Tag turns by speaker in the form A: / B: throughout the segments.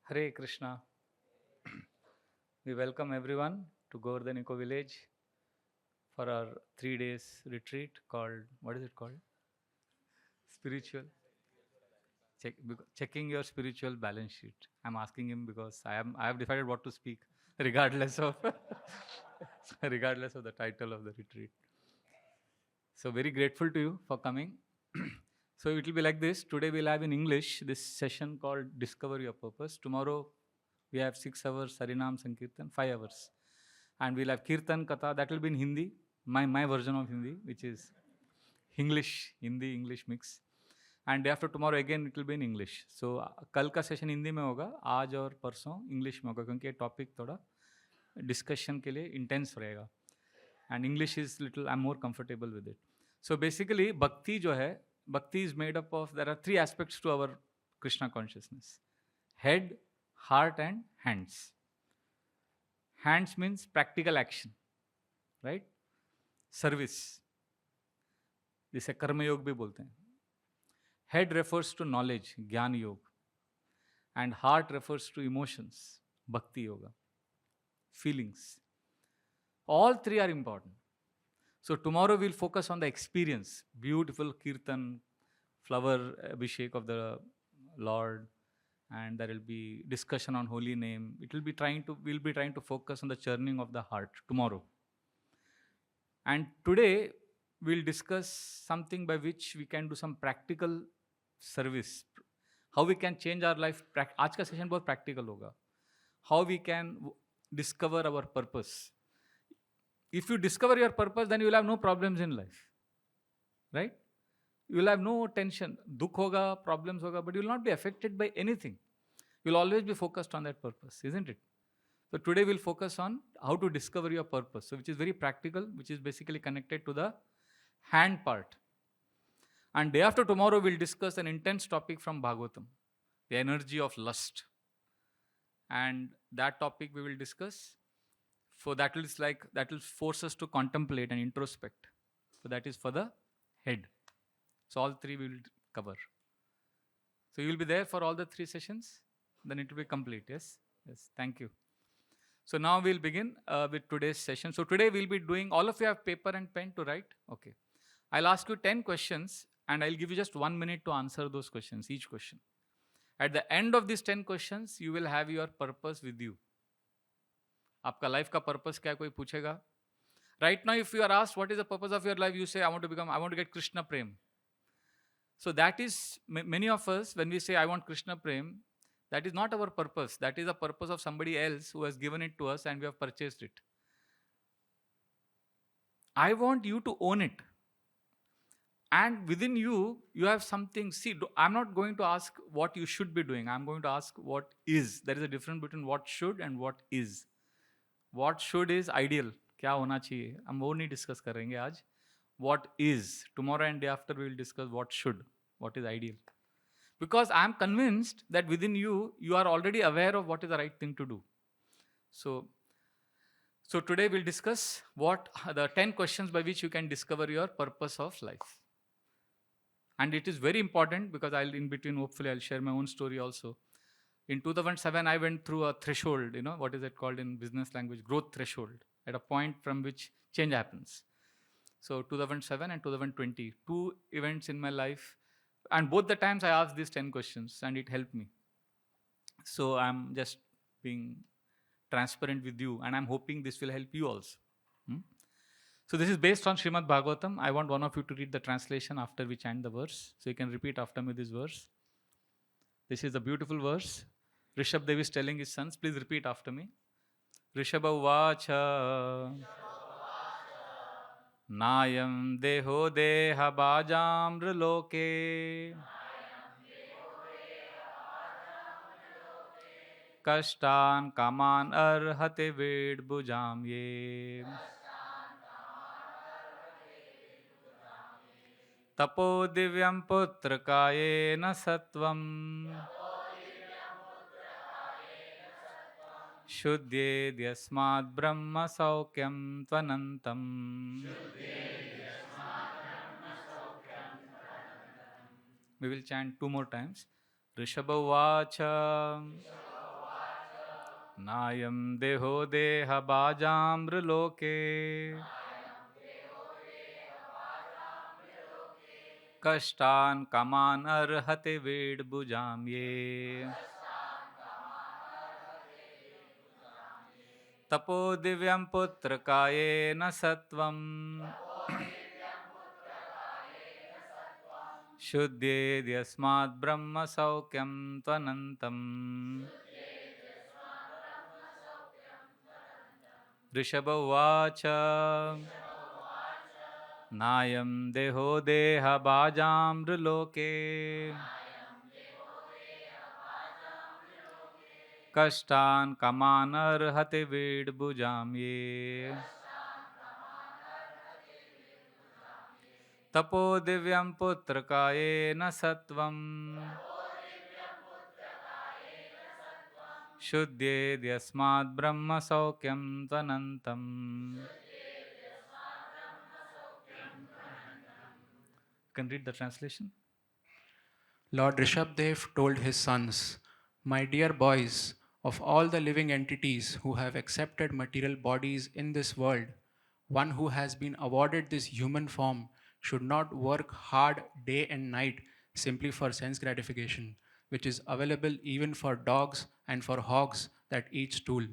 A: Hare Krishna. We welcome everyone to Govardhan Eco Village for our 3 days retreat called, what is it called? Spiritual. Checking your spiritual balance sheet. I'm asking him because I have decided what to speak, regardless of regardless of the title of the retreat. So very grateful to you for coming. So it will be like this. Today we'll have in English this session called Discover Your Purpose. Tomorrow we have 6 hours Harinam Sankirtan, 5 hours. And we'll have Kirtan Katha, that will be in Hindi, my version of Hindi, which is Hindi English mix. And day after tomorrow again it will be in English. So कल का session Hindi में होगा, आज और परसों English में होगा, क्योंकि ये टॉपिक थोड़ा डिस्कशन के लिए इंटेंस रहेगा. And English is little, I'm more comfortable with it. So basically, bhakti जो है, bhakti is made up of, there are 3 aspects to our Krishna consciousness: head, heart, and hands. Hands means practical action, right? Service. जिसे कर्म योग भी बोलते हैं. Head refers to knowledge, ज्ञान योग, and heart refers to emotions, bhakti yoga, feelings. All 3 are important. So tomorrow we'll focus on the experience, beautiful kirtan, flower abhishek of the Lord, and there will be discussion on holy name. We'll be trying to focus on the churning of the heart tomorrow. And today we'll discuss something by which we can do some practical service. How we can change our life. आज का session बहुत practical होगा. How we can discover our purpose. If you discover your purpose, then you will have no problems in life, right? You will have no tension. Dukh hoga, problems hoga, but you will not be affected by anything. You will always be focused on that purpose, isn't it? So today we'll focus on how to discover your purpose, so which is very practical, which is basically connected to the hand part. And day after tomorrow we'll discuss an intense topic from Bhagavatam, the energy of lust. And that topic we will discuss. So that will force us to contemplate and introspect. So that is for the head. So all 3 we will cover. So you will be there for all the 3 sessions. Then it will be complete. Yes. Yes. Thank you. So now we'll begin with today's session. So today we'll be doing. All of you have paper and pen to write. Okay. I'll ask you 10 questions and I'll give you just 1 minute to answer those questions. Each question. At the end of these 10 questions, you will have your purpose with you. आपका life का purpose क्या है, कोई पूछेगा? Right now, if you are asked what is the purpose of your life, you say, I want to get Krishna Prem. So that is, many of us, when we say, I want Krishna Prem, that is not our purpose. That is the purpose of somebody else who has given it to us and we have purchased it. I want you to own it. And within you, you have something. See, I'm not going to ask what you should be doing. I'm going to ask what is. There is a difference between what should and what is. What should is ideal. क्या होना चाहिए, हम वो नहीं discuss करेंगे आज. What is, tomorrow and day after we will discuss what should, what is ideal. Because I am convinced that within you, you are already aware of what is the right thing to do. So today we'll discuss what the 10 questions by which you can discover your purpose of life. And it is very important because in between, hopefully I'll share my own story also. In 2007, I went through a threshold, what is it called in business language? Growth threshold, at a point from which change happens. So 2007 and 2020, 2 events in my life. And both the times I asked these 10 questions and it helped me. So I'm just being transparent with you and I'm hoping this will help you also. So this is based on Shrimad Bhagavatam. I want one of you to read the translation after we chant the verse. So you can repeat after me this verse. This is a beautiful verse. Rishabh Dev is telling his sons, please repeat after me. Rishabha Uvacha Nayam Deho Deha Bhajamra Loke Kashtan Kaman Arhate Ved Bhujam Ye Tapo Divyam Putra Kayena Sattvam Shuddhe Dyasmad Brahma Saukyam Tvanantam. We will chant 2 more times. Rishabha Vacha Nayam deho deha bhajamrloke Kashtan kaman arhate ved bhujam ye Tapo divyam putra kaye na satvam Shuddhe dyasmad brahma saukyam tvanantam Rishabha uvacha Nayam deho deha bhajamrloke Kashtan kaman arhate ved bhujam ye Tapo divyam putra kaye na satvam Shuddhe dyasmad brahma saukyam tvanantam. Can read the translation?
B: Lord Rishabdev told his sons, "My dear boys, of all the living entities who have accepted material bodies in this world, one who has been awarded this human form should not work hard day and night simply for sense gratification, which is available even for dogs and for hogs that eat stool.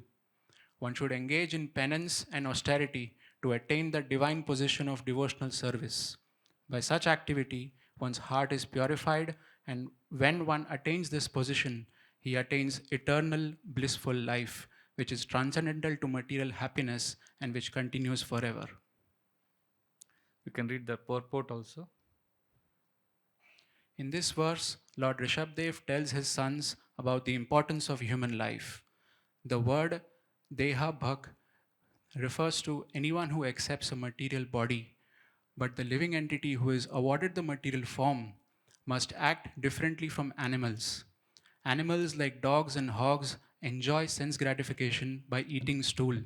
B: One should engage in penance and austerity to attain the divine position of devotional service. By such activity, one's heart is purified, and when one attains this position, he attains eternal blissful life, which is transcendental to material happiness and which continues forever."
A: You can read the purport also.
B: In this verse, Lord Rishabdev tells his sons about the importance of human life. The word Deha Bhak refers to anyone who accepts a material body, but the living entity who is awarded the material form must act differently from animals. Animals like dogs and hogs enjoy sense gratification by eating stool.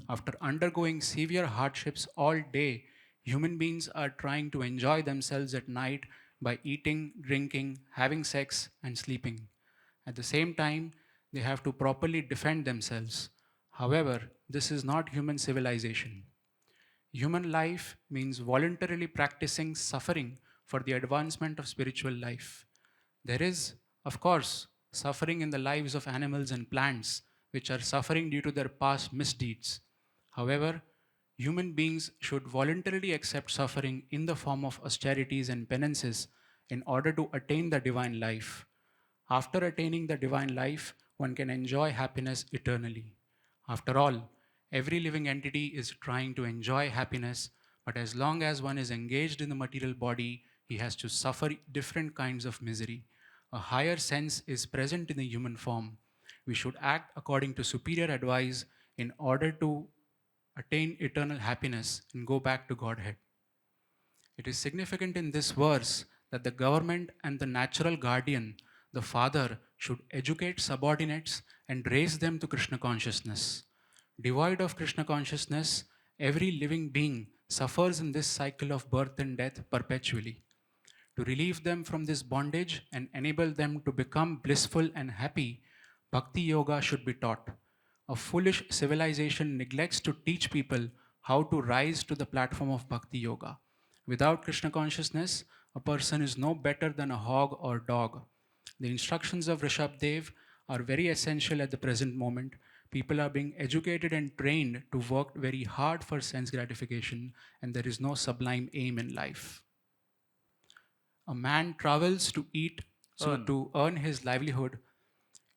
B: After undergoing severe hardships all day, human beings are trying to enjoy themselves at night by eating, drinking, having sex, and sleeping. At the same time, they have to properly defend themselves. However, this is not human civilization. Human life means voluntarily practicing suffering for the advancement of spiritual life. There is, of course, suffering in the lives of animals and plants, which are suffering due to their past misdeeds. However, human beings should voluntarily accept suffering in the form of austerities and penances in order to attain the divine life. After attaining the divine life, one can enjoy happiness eternally. After all, every living entity is trying to enjoy happiness, but as long as one is engaged in the material body, he has to suffer different kinds of misery. A higher sense is present in the human form. We should act according to superior advice in order to attain eternal happiness and go back to Godhead. It is significant in this verse that the government and the natural guardian, the father, should educate subordinates and raise them to Krishna consciousness. Devoid of Krishna consciousness, every living being suffers in this cycle of birth and death perpetually. To relieve them from this bondage and enable them to become blissful and happy, Bhakti Yoga should be taught. A foolish civilization neglects to teach people how to rise to the platform of Bhakti Yoga. Without Krishna consciousness, a person is no better than a hog or dog. The instructions of Rishabh Dev are very essential at the present moment. People are being educated and trained to work very hard for sense gratification, and there is no sublime aim in life. A man travels to eat, so
A: Earn.
B: to earn his livelihood,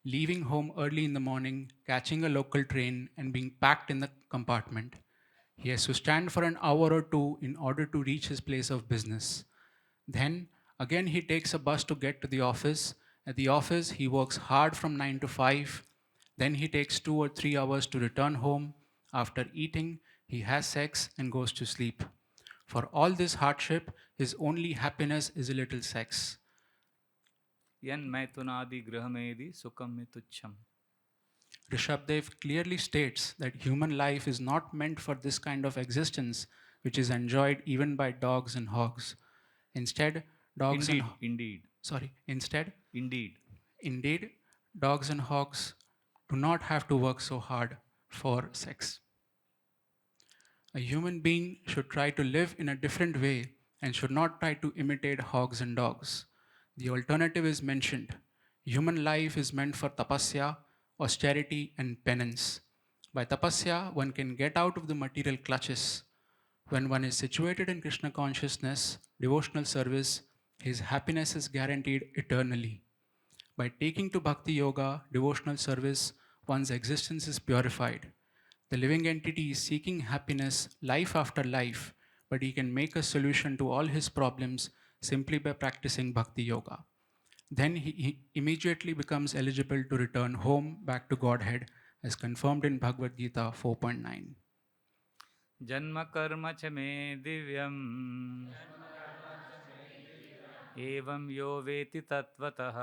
B: leaving home early in the morning, catching a local train, and being packed in the compartment. He has to stand for an hour or two in order to reach his place of business. Then, again, he takes a bus to get to the office. At the office, he works hard from 9 to 5. Then, he takes 2 or 3 hours to return home. After eating, he has sex and goes to sleep. For all this hardship, his only happiness is a little sex.
A: Yan maitunadi grahamedi sukham me tuchham.
B: Rishabdev clearly states that human life is not meant for this kind of existence, which is enjoyed even by dogs and hogs. Instead, dogs
A: Indeed.
B: sorry, instead,
A: Indeed.
B: indeed, dogs and hogs do not have to work so hard for sex. A human being should try to live in a different way and should not try to imitate hogs and dogs. The alternative is mentioned. Human life is meant for tapasya, austerity, and penance. By tapasya, one can get out of the material clutches. When one is situated in Krishna consciousness, devotional service, his happiness is guaranteed eternally. By taking to bhakti yoga, devotional service, one's existence is purified. The living entity is seeking happiness life after life, but he can make a solution to all his problems simply by practicing bhakti yoga. Then he immediately becomes eligible to return home back to Godhead, as confirmed in Bhagavad Gita 4.9.
A: जन्म कर्म च मे दिव्यम् एवं यो वेति तत्त्वतः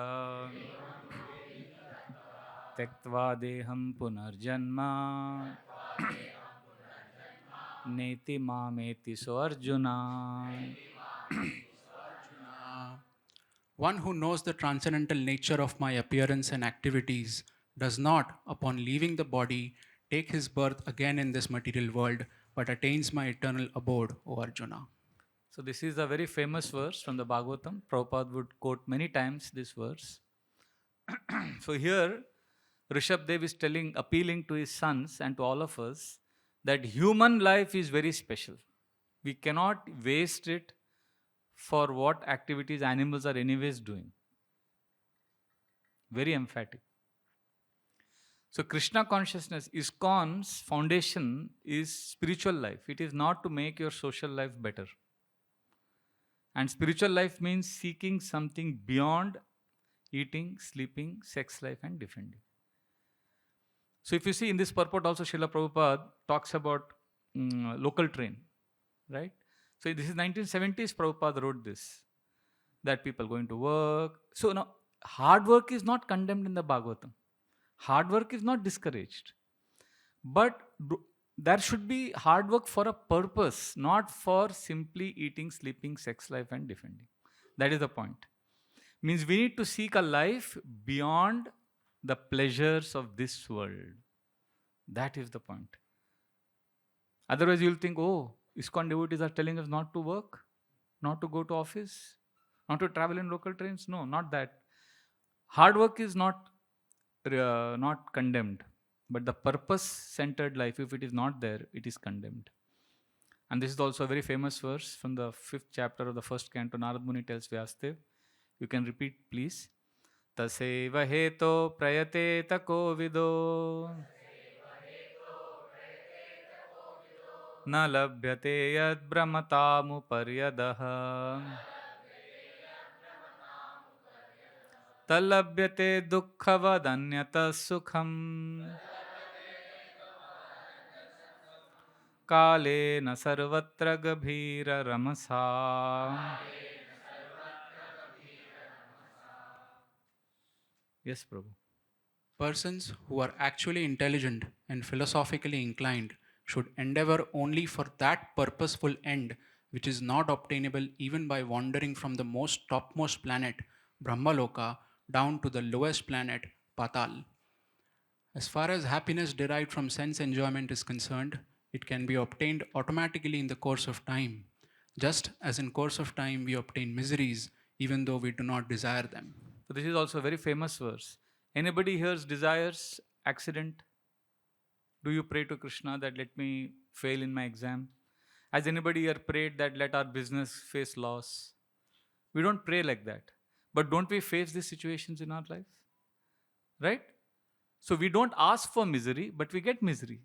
A: त्यक्त्वा देहं पुनर्जन्म नेति मामेति सो arjuna.
B: One who knows the transcendental nature of my appearance and activities does not, upon leaving the body, take his birth again in this material world, but attains my eternal abode, O Arjuna.
A: So this is a very famous verse from the Bhagavatam. Prabhupada would quote many times this verse. So here, Rishabh Dev is appealing to his sons and to all of us that human life is very special. We cannot waste it for what activities animals are anyways doing. Very emphatic. So Krishna consciousness, ISKCON's foundation is spiritual life. It is not to make your social life better. And spiritual life means seeking something beyond eating, sleeping, sex life and defending. So if you see in this purport also Srila Prabhupada talks about local train, right? So this is 1970s Prabhupada wrote this, that people going to work. So now hard work is not condemned in the Bhagavatam. Hard work is not discouraged. But there should be hard work for a purpose, not for simply eating, sleeping, sex life and defending. That is the point. Means we need to seek a life beyond the pleasures of this world. That is the point. Otherwise you'll think, oh, ISKCON devotees are telling us not to work, not to go to office, not to travel in local trains. No, not that. Hard work is not condemned. But the purpose-centered life, if it is not there, it is condemned. And this is also a very famous verse from the 5th chapter of the 1st canto. Narad Muni tells Vyasdev. You can repeat, please. Taseva heto prayate tako vido na labhyate yad brahmatamu paryadaha talabhyate dukhavadanyata sukham काले न सर्वत्र गभीर रमसा. Yes, Prabhu.
B: Persons who are actually intelligent and philosophically inclined should endeavor only for that purposeful end which is not obtainable even by wandering from the most topmost planet, Brahmaloka, down to the lowest planet, Patal. As far as happiness derived from sense enjoyment is concerned, it can be obtained automatically in the course of time, just as in course of time we obtain miseries even though we do not desire them.
A: So this is also a very famous verse. Anybody here desires accident? Do you pray to Krishna that let me fail in my exam? Has anybody here prayed that let our business face loss? We don't pray like that. But don't we face these situations in our life? Right? So we don't ask for misery, but we get misery.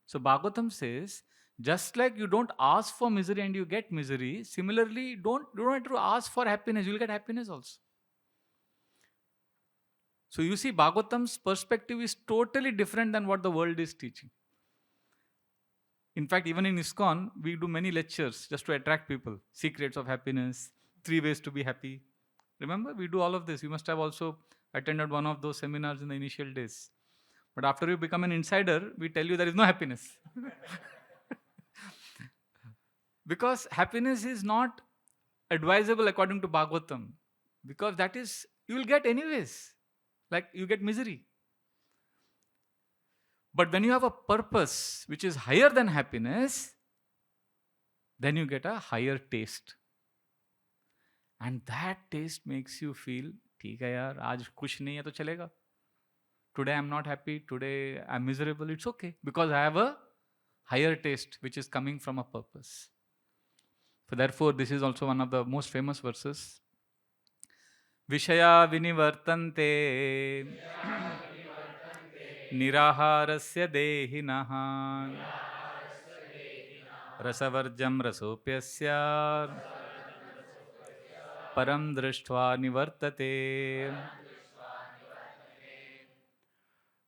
A: So Bhagavatam says, just like you don't ask for misery and you get misery, similarly, don't have to ask for happiness, you'll get happiness also. So you see, Bhagavatam's perspective is totally different than what the world is teaching. In fact, even in ISKCON, we do many lectures just to attract people. Secrets of happiness, 3 ways to be happy. Remember, we do all of this. You must have also attended one of those seminars in the initial days. But after you become an insider, we tell you there is no happiness. Because happiness is not advisable according to Bhagavatam. Because that is, you will get anyways. Like you get misery. But when you have a purpose which is higher than happiness, then you get a higher taste. And that taste makes you feel, ठीक है यार, आज कुछ नहीं है तो चलेगा. Today I'm not happy, today I'm miserable, it's okay. Because I have a higher taste which is coming from a purpose. So therefore, this is also one of the most famous verses. Vishaya vinivartante niraharasya dehinaha rasavarjam rasopyasya param drishtva nivartate.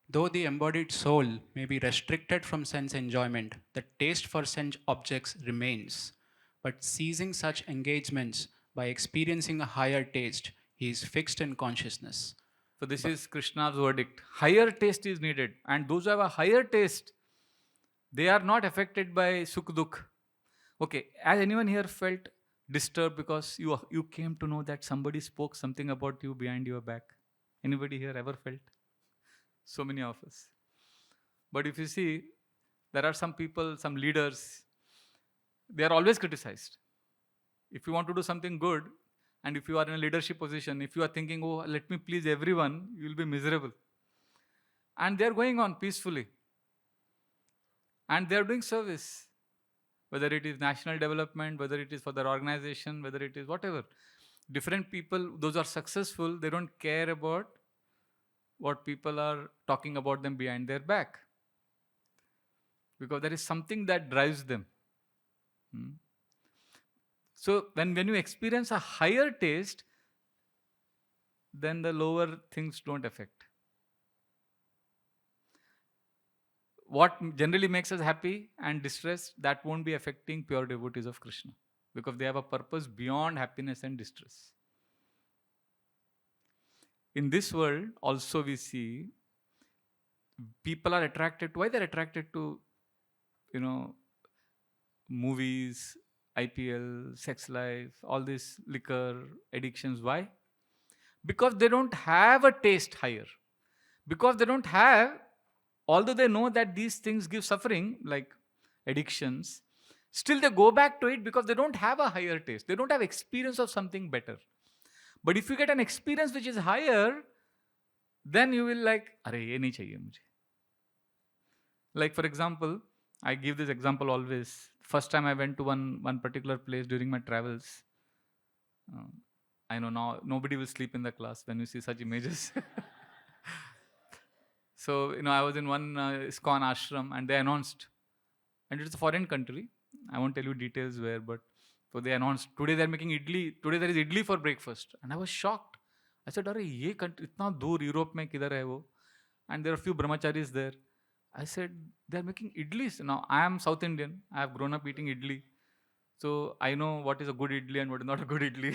B: Though the embodied soul may be restricted from sense enjoyment, the taste for sense objects remains. But ceasing such engagements by experiencing a higher taste, he is fixed in consciousness.
A: So this is Krishna's verdict. Higher taste is needed. And those who have a higher taste, they are not affected by sukh dukh. Okay, has anyone here felt disturbed because you came to know that somebody spoke something about you behind your back? Anybody here ever felt? So many of us. But if you see, there are some people, some leaders, they are always criticized. If you want to do something good, and if you are in a leadership position, if you are thinking, oh, let me please everyone, you will be miserable. And they are going on peacefully. And they are doing service. Whether it is national development, whether it is for their organization, whether it is whatever. Different people, those are successful, they don't care about what people are talking about them behind their back. Because there is something that drives them. So when you experience a higher taste, then the lower things don't affect. What generally makes us happy and distressed, that won't be affecting pure devotees of Krishna. Because they have a purpose beyond happiness and distress. In this world, also we see people are attracted to, why they're attracted to, movies, IPL, sex life, all this liquor, addictions. Why? Because they don't have a taste higher. Because they don't have, although they know that these things give suffering, like addictions, still they go back to it because they don't have a higher taste. They don't have experience of something better. But if you get an experience which is higher, then you will like, अरे ये नहीं चाहिए मुझे. Like for example, I give this example always. First time I went to one particular place during my travels. I know now nobody will sleep in the class when you see such images. So, I was in one ISKCON ashram and they announced, and it's a foreign country. I won't tell you details where, but so they announced, today they're making idli, today there is idli for breakfast. And I was shocked. I said, "Arey, ye country, itna dur Europe mein kidhar hai wo?" And there are a few brahmacharis there. I said, they're making idlis. Now, I am South Indian. I have grown up eating idli. So, I know what is a good idli and what is not a good idli.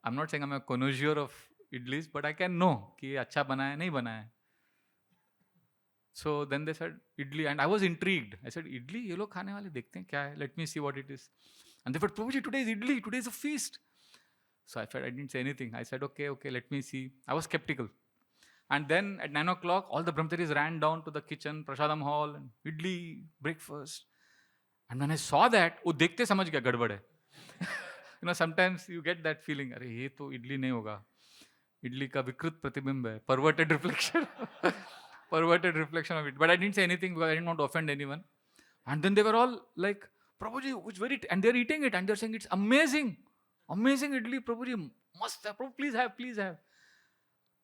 A: I'm not saying I'm a connoisseur of idlis, but I can know कि अच्छा बना है नहीं बना है. So then they said idli, and I was intrigued. I said, idli, ये लोग खाने वाले देखते हैं क्या है? Let me see what it is. And they said, Prabhuji, today is idli. Today is a feast. So I didn't say anything. I said, okay, let me see. I was skeptical. And then at 9 o'clock, all the brahmacharis ran down to the kitchen, prasadam hall, and idli, breakfast. And when I saw that, वो देखते समझ गया गड़बड़ है. Sometimes you get that feeling, अरे ये तो idli नहीं होगा. Idli का विकृत प्रतिबिंब है, perverted reflection. Perverted reflection of it. But I didn't say anything because I didn't want to offend anyone. And then they were all like, Prabhuji, which very, and they're eating it and they're saying it's amazing. Amazing idli, Prabhuji, must have, Prabhu, please have.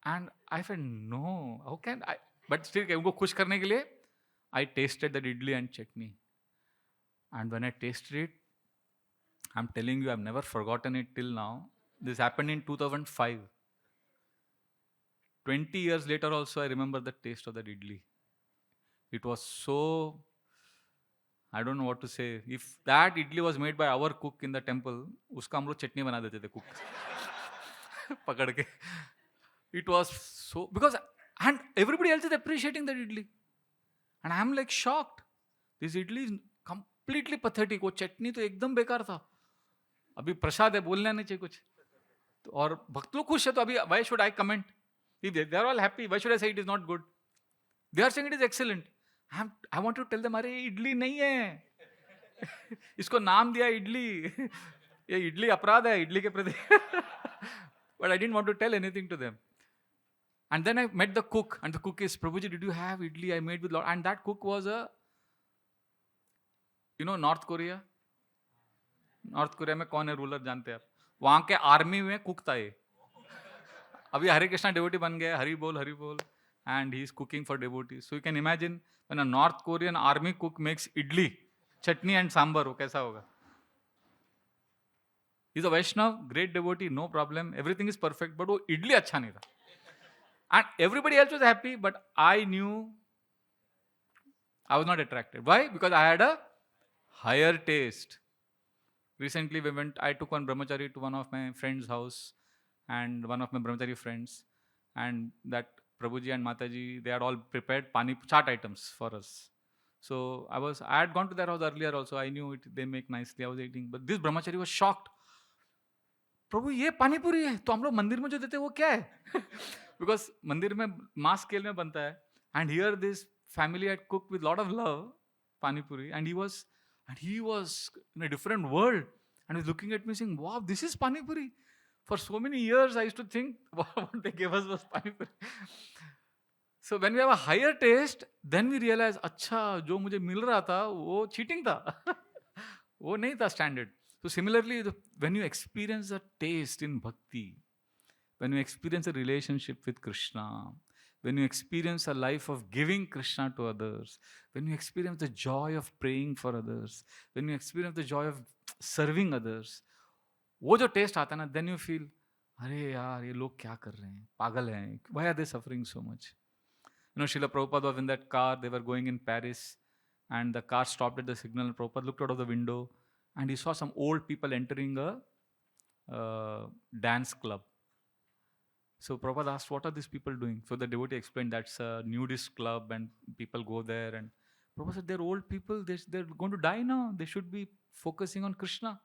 A: And I said, no, how can I? But still, उनको खुश करने के लिए, I tasted that idli and chutney. And when I tasted it, I'm telling you, I've never forgotten it till now. This happened in 2005. 20 years later also, I remember the taste of that idli. It was so, I don't know what to say. If that idli was made by our cook in the temple, उसका हम लोग चटनी बना देते थे cook. पकड़ के. It was so, because, and everybody else is appreciating that idli. And I'm like shocked. This idli is completely pathetic. वो चटनी तो एकदम बेकार था. अभी प्रसाद है, बोलना नहीं चाहिए कुछ. और भक्त लोग खुश है तो अभी why should I comment? If they are all happy, why should I say it is not good? They are saying it is excellent. I want to tell them, अरे इडली नहीं है. इसको नाम दिया इडली. ये इडली अपराध है इडली के प्रति. But I didn't want to tell anything to them. And then I met the cook, and the cook is, Prabhuji, did you have idli I made with lot? And that cook was North Korea. North Korea में कौन है ruler जानते हैं आप? वहां के army में cook था ये. अभी हरे कृष्णा डिवोटी बन गया, हरि बोल, and he is cooking for devotees. So you can imagine when a North Korean army cook makes idli, chutney and sambar, वो कैसा होगा? He's a Vaishnav, great devotee, no problem, everything is perfect, but वो idli अच्छा नहीं था. And everybody else was happy, but I knew I was not attracted. Why? Because I had a higher taste. Recently I took one brahmachari to one of my friend's house, and one of my brahmachari friends, and that Prabhuji and Mataji, they had all prepared chaat items for us. So I had gone to their house earlier also, I knew it, they make nicely, I was eating, but this brahmachari was shocked. प्रभु ये पानी पूरी है तो हम लोग मंदिर में जो देते हैं वो क्या है? Because मंदिर में मास स्केल में बनता है, and here this family had cooked with lot of love pani puri, and he was in a different world, and he was looking at me saying, wow, this is pani puri. For so many years I used to think what they gave us was pani puri. So when we have a higher taste, then we realize, अच्छा जो मुझे मिल रहा था वो cheating था. वो नहीं था standard. So similarly, when you experience a taste in bhakti, when you experience a relationship with Krishna, when you experience a life of giving Krishna to others, when you experience the joy of praying for others, when you experience the joy of serving others, वो जो taste आता है ना, then you feel, अरे यार ये लोग क्या कर रहे हैं, पागल हैं, why are they suffering so much? Srila Prabhupada was in that car, they were going in Paris, and the car stopped at the signal. Prabhupada looked out of the window, and he saw some old people entering a dance club. So Prabhupada asked, what are these people doing? So the devotee explained, that's a nudist club and people go there. And Prabhupada said, they're old people, they're going to die now. They should be focusing on Krishna.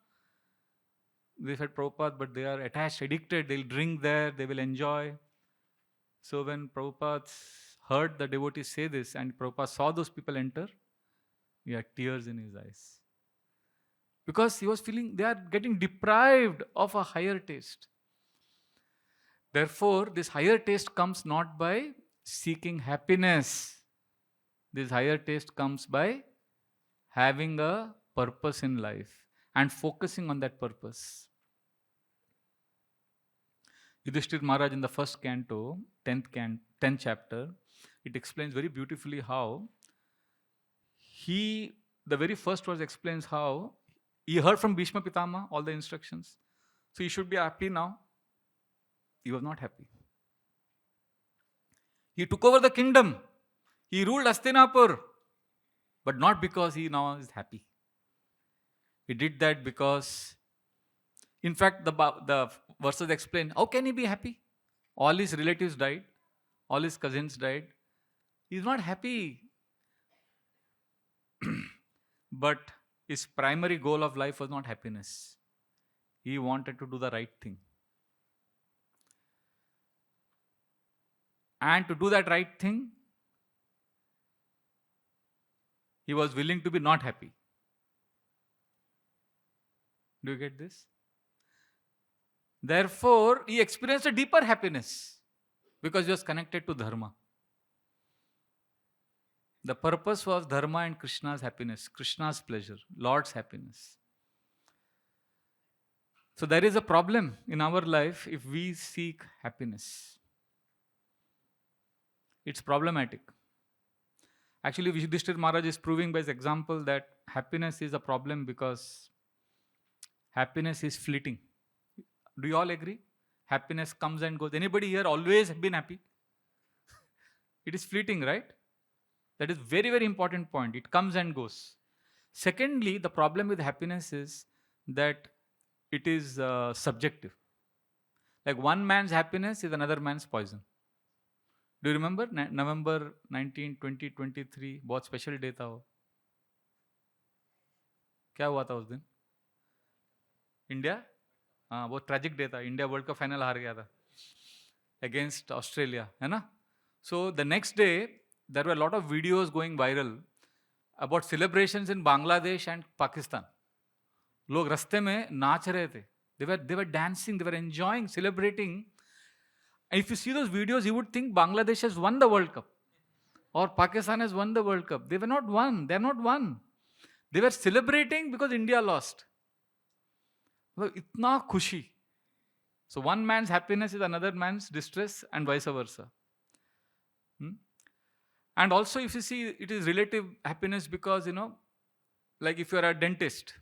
A: They said, Prabhupada, but they are attached, addicted, they'll drink there, they will enjoy. So when Prabhupada heard the devotee say this, and Prabhupada saw those people enter, he had tears in his eyes. Because he was feeling they are getting deprived of a higher taste. Therefore, this higher taste comes not by seeking happiness. This higher taste comes by having a purpose in life and focusing on that purpose. Yudhishthir Maharaj in the first canto, 10th chapter, it explains very beautifully how the very first verse explains how he heard from Bhishma Pitama all the instructions. So he should be happy now. He was not happy. He took over the kingdom. He ruled Hastinapur. But not because he now is happy. He did that because, in fact, the verses explain, how can he be happy? All his relatives died. All his cousins died. He's not happy. But his primary goal of life was not happiness. He wanted to do the right thing. And to do that right thing, he was willing to be not happy. Do you get this? Therefore, he experienced a deeper happiness because he was connected to dharma. The purpose was dharma and Krishna's happiness, Krishna's pleasure, Lord's happiness. So there is a problem in our life if we seek happiness. It's problematic. Actually, Yudhishthir Maharaj is proving by his example that happiness is a problem because happiness is fleeting. Do you all agree? Happiness comes and goes. Anybody here always been happy? It is fleeting, right? That is very, very important point. It comes and goes. Secondly, the problem with happiness is that it is subjective. Like one man's happiness is another man's poison. Do you remember November 19, 2023? बहुत special day था वो. क्या हुआ था उस दिन? India, हाँ बहुत ट्रेजिक डे था. इंडिया वर्ल्ड कप फाइनल हार गया था अगेंस्ट ऑस्ट्रेलिया, है ना? So the next day, there were a lot of videos going viral about celebrations in Bangladesh and Pakistan. लोग रास्ते में नाच रहे थे. They were dancing, they were enjoying, celebrating. And if you see those videos, you would think Bangladesh has won the World Cup or Pakistan has won the World Cup. They were not won. They are not won. They were celebrating because India lost. मतलब इतना खुशी. So one man's happiness is another man's distress and vice versa. And also if you see, it is relative happiness because, like if you are a dentist,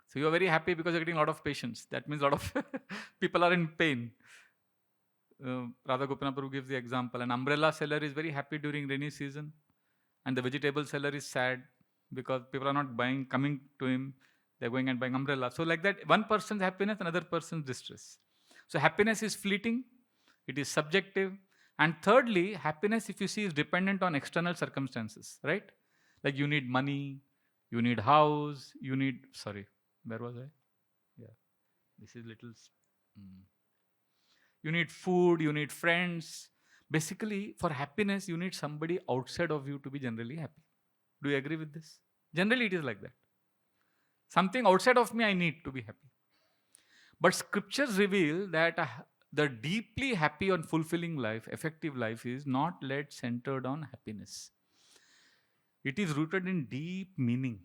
A: so you are very happy because you're getting a lot of patients. That means a lot of people are in pain. Radha Gopinath Prabhu gives the example. An umbrella seller is very happy during rainy season, and the vegetable seller is sad because people are not coming to him. They're going and buying umbrella. So like that, one person's happiness, another person's distress. So happiness is fleeting, it is subjective. And thirdly, happiness, if you see, is dependent on external circumstances, right? Like you need money, you need house, you need, sorry, where was I? Yeah, this is little, you need food, you need friends. Basically, for happiness, you need somebody outside of you to be generally happy. Do you agree with this? Generally, it is like that. Something outside of me I need to be happy. But scriptures reveal that the deeply happy and fulfilling life, effective life, is not led centered on happiness. It is rooted in deep meaning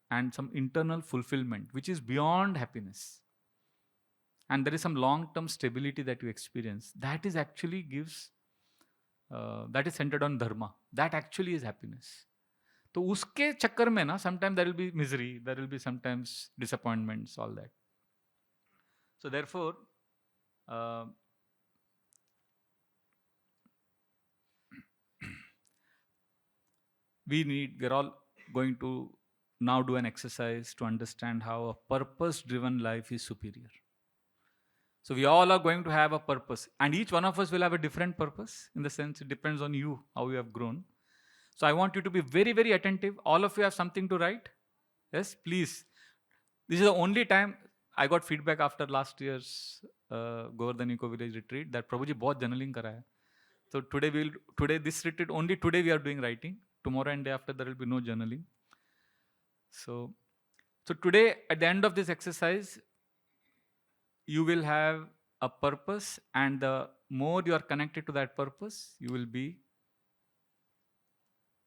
A: and some internal fulfillment, which is beyond happiness. And there is some long-term stability that you experience. That is actually that is centered on dharma. That actually is happiness. तो उसके चक्कर में ना, sometimes there will be misery, there will be sometimes disappointments, all that. So therefore, we're all going to now do an exercise to understand how a purpose-driven life is superior. So we all are going to have a purpose, and each one of us will have a different purpose, in the sense it depends on you, how you have grown. So I want you to be very, very attentive. All of you have something to write? Yes, please. This is the only time I got feedback after last year's Govardhan Eco Village retreat that Prabhuji bahut journaling kara hai. So today this retreat, only today we are doing writing. Tomorrow and day after there will be no journaling. So today at the end of this exercise, you will have a purpose, and the more you are connected to that purpose, you will be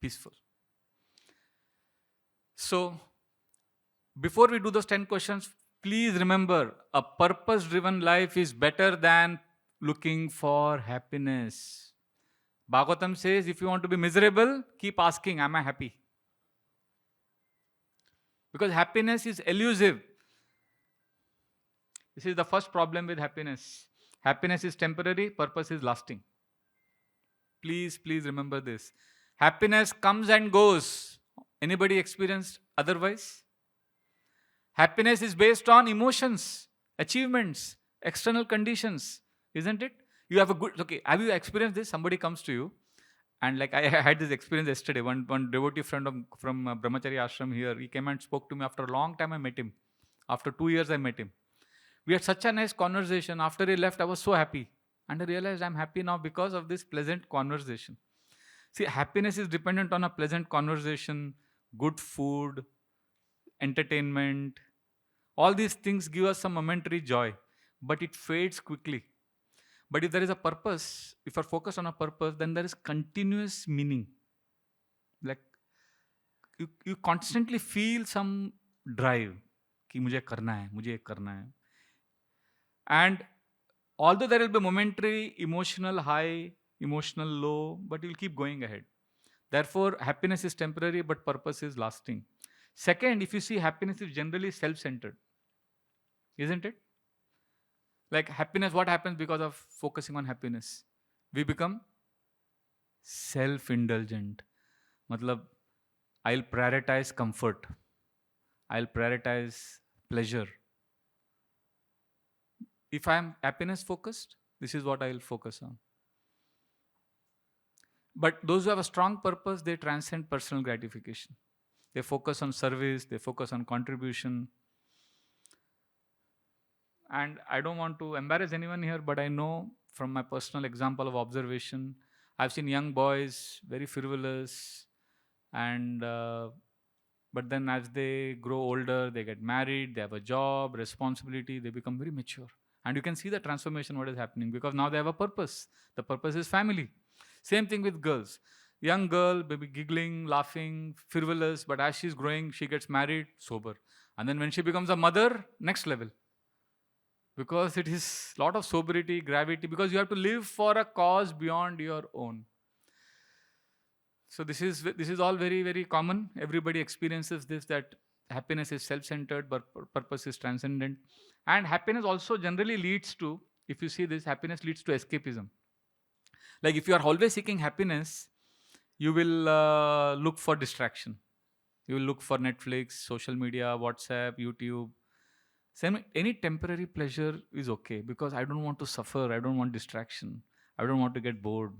A: peaceful. So before we do those 10 questions, please remember, a purpose-driven life is better than looking for happiness. Bhagavatam says, if you want to be miserable, keep asking, am I happy? Because happiness is elusive. This is the first problem with happiness. Happiness is temporary, purpose is lasting. Please remember this. Happiness comes and goes. Anybody experienced otherwise? Happiness is based on emotions, achievements, external conditions, isn't it? You have a good, okay, have you experienced this? Somebody comes to you, and like I had this experience yesterday. One devotee friend from Brahmachari Ashram here, he came and spoke to me. After a long time I met him. After 2 years I met him. We had such a nice conversation. After he left, I was so happy. And I realized I'm happy now because of this pleasant conversation. See, happiness is dependent on a pleasant conversation, good food, entertainment. All these things give us some momentary joy, but it fades quickly. But if there is a purpose, if you're focused on a purpose, then there is continuous meaning. Like you constantly feel some drive. कि मुझे करना है, मुझे ये करना है. And although there will be momentary emotional high, emotional low, but you'll keep going ahead. Therefore, happiness is temporary, but purpose is lasting. Second, if you see, happiness is generally self-centered. Isn't it? Like happiness, what happens because of focusing on happiness? We become self-indulgent. Matlab, I'll prioritize comfort. I'll prioritize pleasure. If I'm happiness focused, this is what I'll focus on. But those who have a strong purpose, they transcend personal gratification. They focus on service, they focus on contribution. And I don't want to embarrass anyone here, but I know from my personal example of observation, I've seen young boys, very frivolous, and but then as they grow older, they get married, they have a job, responsibility, they become very mature. And you can see the transformation, what is happening, because now they have a purpose. The purpose is family. Same thing with girls. Young girl, maybe giggling, laughing, frivolous, but as she's growing, she gets married, sober. And then when she becomes a mother, next level. Because it is lot of sobriety, gravity, because you have to live for a cause beyond your own. So this is all very, very common. Everybody experiences this, that happiness is self-centered, but purpose is transcendent. And happiness also generally leads to, if you see this, happiness leads to escapism. Like if you are always seeking happiness, you will look for distraction. You will look for Netflix, social media, WhatsApp, YouTube. Any temporary pleasure is okay, because I don't want to suffer. I don't want distraction. I don't want to get bored.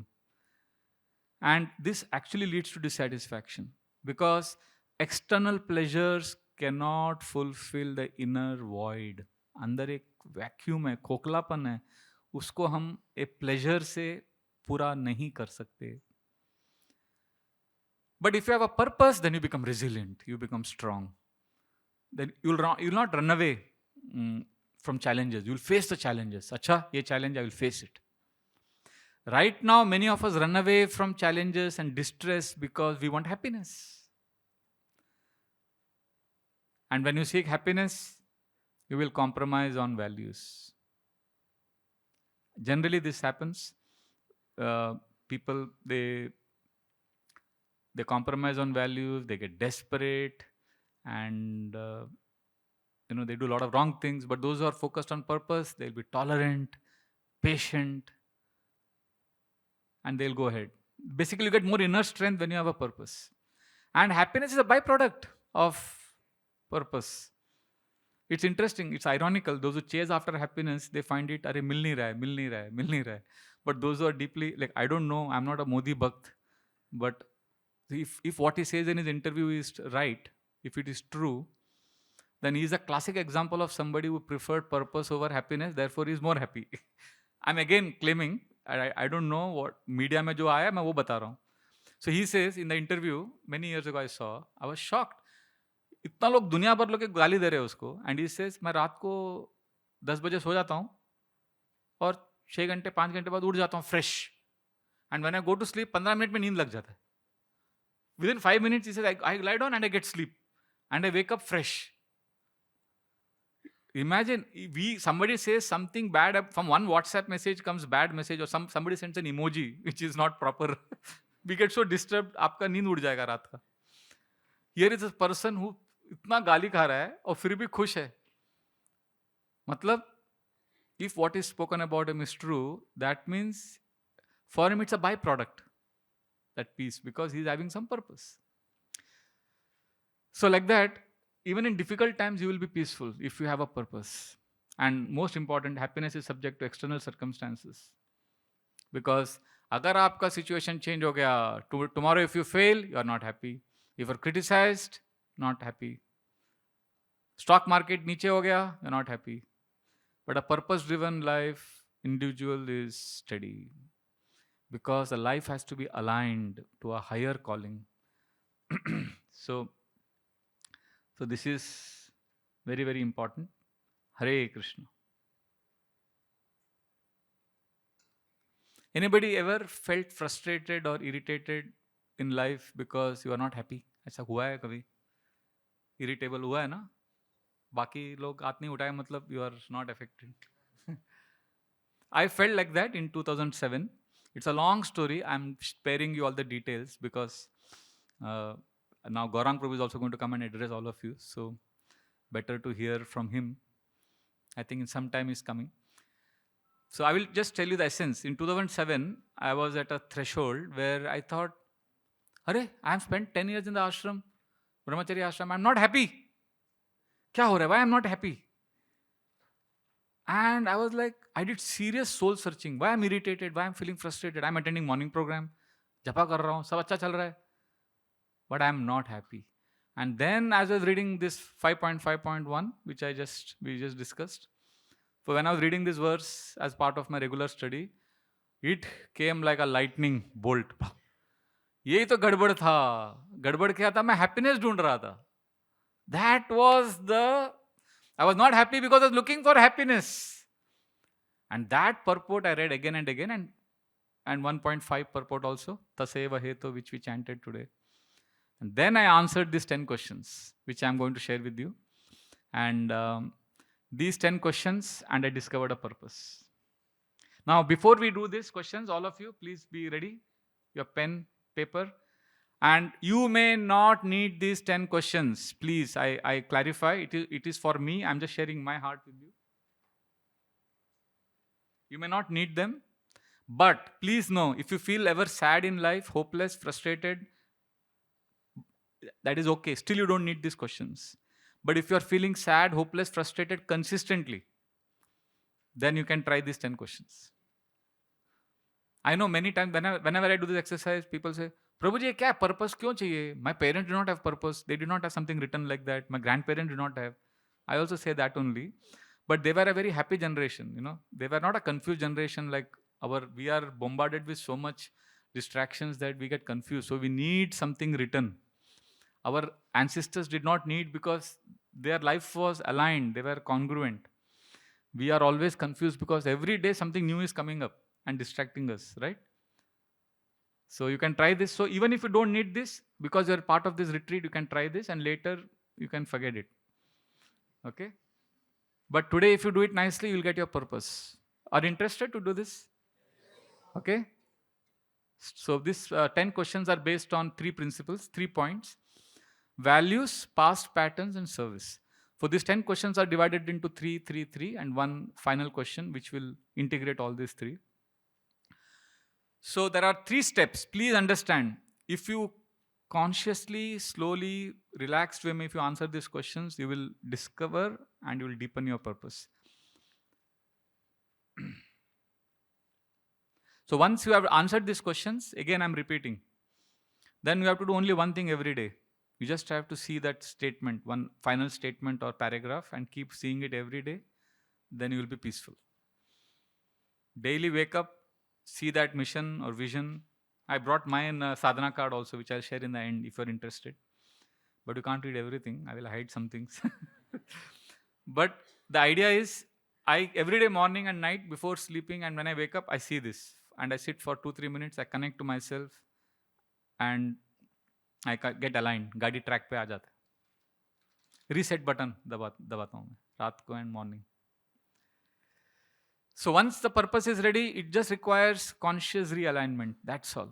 A: And this actually leads to dissatisfaction, because external pleasures cannot fulfill the inner void. अंदर एक vacuum है, खोखलापन है, उसको हम एक pleasure से पूरा नहीं कर सकते. But if you have a purpose, then you become resilient, you become strong. Then you'll not run away from challenges. You'll face the challenges. Acha, ye challenge, I will face it. Right now, many of us run away from challenges and distress because we want happiness. And when you seek happiness, you will compromise on values. Generally, this happens. People, they compromise on values, they get desperate, and they do a lot of wrong things. But those who are focused on purpose, they'll be tolerant, patient, and they'll go ahead. Basically, you get more inner strength when you have a purpose. And happiness is a byproduct of purpose. It's interesting, it's ironical. Those who chase after happiness, they find it, arey mil nahi raha hai, mil nahi raha hai, mil nahi raha hai. But those who are deeply, like, I don't know, I'm not a Modi Bhakt, but if what he says in his interview is right, if it is true, then he is a classic example of somebody who preferred purpose over happiness, therefore he is more happy. I'm again claiming, I don't know what media mein jo aaya, main wo bata raha hu. So he says in the interview, many years ago I saw, I was shocked. इतना लोग दुनिया भर लोग के गाली दे रहे हैं उसको, एंड ही सेज मैं रात को 10 बजे सो जाता हूँ और 6 घंटे 5 घंटे बाद उठ जाता हूँ fresh, and when I go to sleep 15 minute में नींद लग जाता है. Within 5 minutes, he says, I lie down and I get sleep. And I wake up fresh. Imagine, somebody says something bad, from one WhatsApp message comes bad message, or somebody sends an emoji, which is not proper. We get so disturbed, आपका नींद उड़ जाएगा रात का. Here is a person who इतना गाली खा रहा है और फिर भी खुश है. मतलब, if what is spoken about him is true, that means for him it's a byproduct, that peace, because he's having some purpose. So like that, even in difficult times, you will be peaceful if you have a purpose. And most important, happiness is subject to external circumstances. Because agar aapka situation change ho gaya, tomorrow if you fail, you are not happy. If you are criticized, not happy. Stock market niche ho gaya, you're not happy. But a purpose-driven life, individual is steady. Because the life has to be aligned to a higher calling. So this is very, very important. Hare Krishna. Anybody ever felt frustrated or irritated in life because you are not happy? ऐसा हुआ है कभी? Irritable हुआ है ना? बाकी लोग हाथ नहीं उठाए मतलब you are not affected. I felt like that in 2007. It's a long story. I'm sparing you all the details because now Gaurang Prabhu is also going to come and address all of you. So better to hear from him. I think in some time he's coming. So I will just tell you the essence. In 2007, I was at a threshold where I thought, Arey, I have spent 10 years in the ashram, Brahmacharya ashram. I'm not happy. Kya ho raha hai? Why I'm not happy? And I was like, I did serious soul searching. Why I'm irritated? Why I'm feeling frustrated? I'm attending morning program. Japa kar raha hu. Sab acha chal raha hai. But I'm not happy. And then as I was reading this 5.5.1, which we just discussed. So when I was reading this verse as part of my regular study, It came like a lightning bolt. यही तो गड़बड़ था. गड़बड़ क्या था? मैं happiness ढूंढ रहा था. That was I was not happy because I was looking for happiness. And that purport I read again and again, and 1.5 purport also, Taseva Heto, which we chanted today. And then I answered these 10 questions, which I'm going to share with you. And these 10 questions, and I discovered a purpose. Now, before we do these questions, all of you, please be ready. Your pen, paper. And you may not need these 10 questions. Please, I clarify, it is for me. I'm just sharing my heart with you. You may not need them. But please know, if you feel ever sad in life, hopeless, frustrated, that is okay. Still, you don't need these questions. But if you're feeling sad, hopeless, frustrated consistently, then you can try these 10 questions. I know many times whenever I do this exercise, people say, Prabhuji, kya purpose kyun chahiye? My parents do not have purpose. They did not have something written like that. My grandparents do not have. I also say that only. But they were a very happy generation, you know. They were not a confused generation like we are bombarded with so much distractions that we get confused. So we need something written. Our ancestors did not need because their life was aligned. They were congruent. We are always confused because every day something new is coming up and distracting us, right? So you can try this. So even if you don't need this, because you're part of this retreat, you can try this and later you can forget it. Okay? But today, if you do it nicely, you'll get your purpose. Are you interested to do this? Okay? So these 10 questions are based on 3 principles, 3 points. Values, past patterns, and service. For these 10 questions are divided into 3, 3, 3, and one final question which will integrate all these 3. So there are 3 steps. Please understand, if you consciously, slowly, relaxed way, if you answer these questions, you will discover and you will deepen your purpose. So once you have answered these questions, again I'm repeating, then you have to do only one thing every day. You just have to see that statement, one final statement or paragraph, and keep seeing it every day. Then you will be peaceful. Daily wake up, see that mission or vision. I brought my sadhana card also, which I'll share in the end if you're interested. But you can't read everything. I will hide some things. But the idea is, every day morning and night before sleeping and when I wake up, I see this. And I sit for 2-3 minutes, I connect to myself and I get aligned. गाड़ी track पे आ जाता है. Reset button दबाता हूँ मैं रात को and morning. So once the purpose is ready, it just requires conscious realignment. That's all.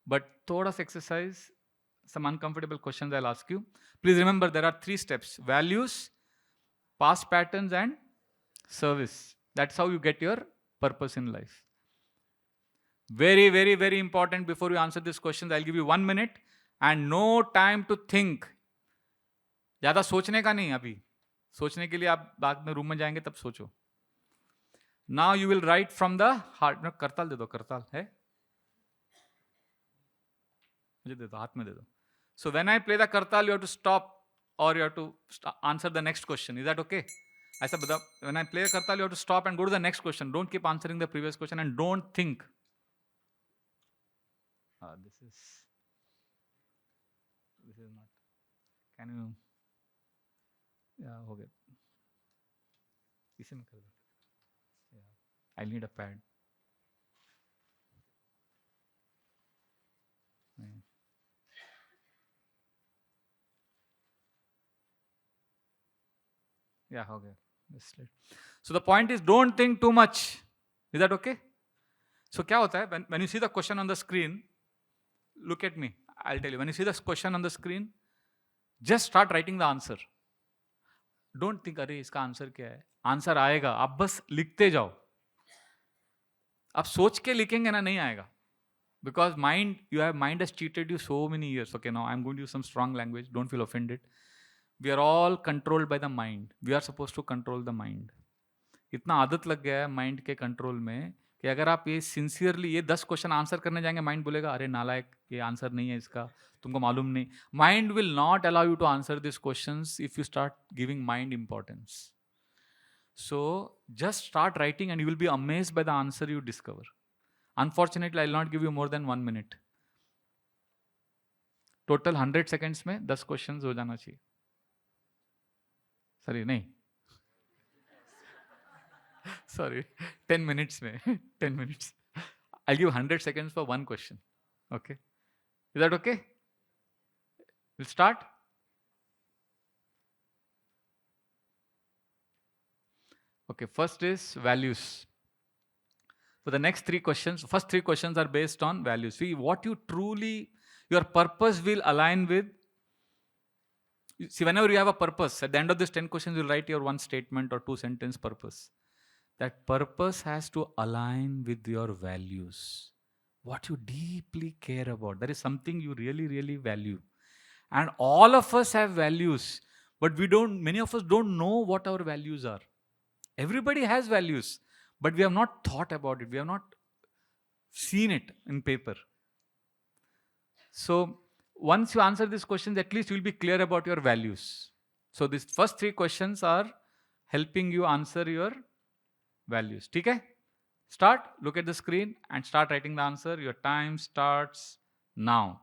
A: But thoda sa exercise, some uncomfortable questions I'll ask you. Please remember there are 3 steps: values, past patterns, and service. That's how you get your purpose in life. Very, very, very important. Before you answer these questions, I'll give you 1 minute and no time to think. ज़्यादा सोचने का नहीं अभी. सोचने के लिए आप बाद में रूम में जाएंगे तब सोचो. Now you will write from the heart. करताल दे दो, करताल है? मुझे दे दो, हाथ में दे दो. So when I play the kartal, you have to stop or you have to answer the next question. Is that okay? ऐसा बता. When I play the kartal, you have to stop and go to the next question. Don't keep answering the previous question and don't think. This is not. Can you? Yeah, हो गया. इसी में कर दो. Yeah, I need a pad. Yeah, okay. So the point is, don't think too much. Is that okay? So क्या होता है? When you see the question on the screen, look at me. I'll tell you. When you see the question on the screen, just start writing the answer. Don't think, अरे इसका answer क्या है? Answer आएगा. आप बस लिखते जाओ. आप सोच के लिखेंगे ना, नहीं आएगा. Because mind has cheated you so many years. Okay, now I'm going to use some strong language. Don't feel offended. We are all controlled by the mind. We are supposed to control the mind. इतना आदत लग गया है mind के control में कि अगर आप ये सिंसियरली ये 10 क्वेश्चन आंसर करने जाएंगे, माइंड बोलेगा अरे नालायक, ये आंसर नहीं है इसका, तुमको मालूम नहीं. Mind will not allow you to answer this questions if you start giving mind importance. So just start writing and you will be amazed by the answer you discover. Unfortunately, I will not give you more than 1 minute. Total 100 seconds में 10 questions हो जाना चाहिए. Sorry, नहीं. Sorry, 10 minutes में 10 minutes. I'll give 100 seconds for one question. Okay. Is that okay? We'll start. Okay, first is values. For the next 3 questions, first 3 questions are based on values. See, what you truly, your purpose will align with. See, whenever you have a purpose, at the end of this 10 questions, you'll write your one statement or 2 sentence purpose. That purpose has to align with your values. What you deeply care about. That is something you really, really value. And all of us have values, but many of us don't know what our values are. Everybody has values, but we have not thought about it. We have not seen it in paper. So once you answer these questions, at least you will be clear about your values. So these first 3 questions are helping you answer your values. Okay? Start, look at the screen and start writing the answer. Your time starts now.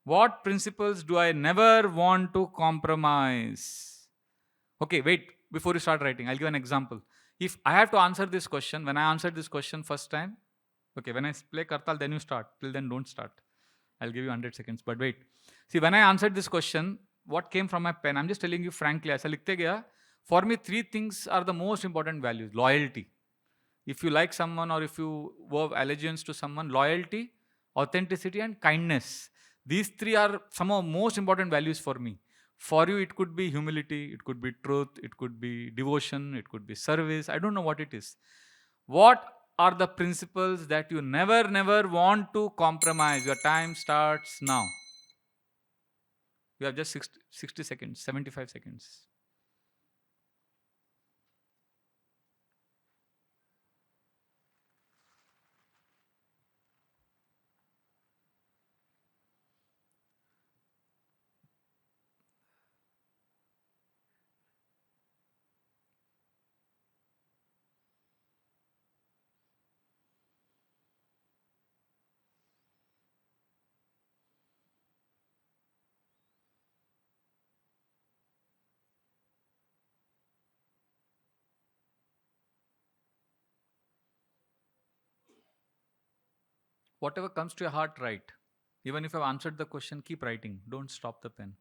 A: What principles do I never want to compromise? Okay, wait, before you start writing, I'll give an example. If I have to answer this question, when I answered this question first time, okay, when I play Kartal, then you start. Till then, don't start. I'll give you 100 seconds, but wait. See, when I answered this question, what came from my pen? I'm just telling you frankly, aisa likhte gaya. For me, 3 things are the most important values. Loyalty. If you like someone or if you have allegiance to someone, loyalty, authenticity, and kindness. These 3 are some of the most important values for me. For you, it could be humility, it could be truth, it could be devotion, it could be service. I don't know what it is. What are the principles that you never want to compromise? Your time starts now. You have just 60 seconds, 75 seconds. Whatever comes to your heart, write. Even if I've answered the question, keep writing. Don't stop the pen.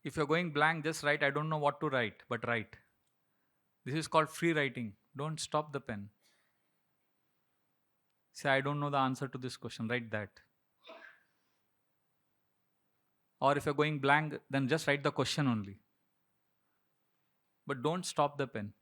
A: If you're going blank, just write, I don't know what to write, but write. This is called free writing. Don't stop the pen. Say, I don't know the answer to this question, write that. Or if you're going blank, then just write the question only. But don't stop the pen.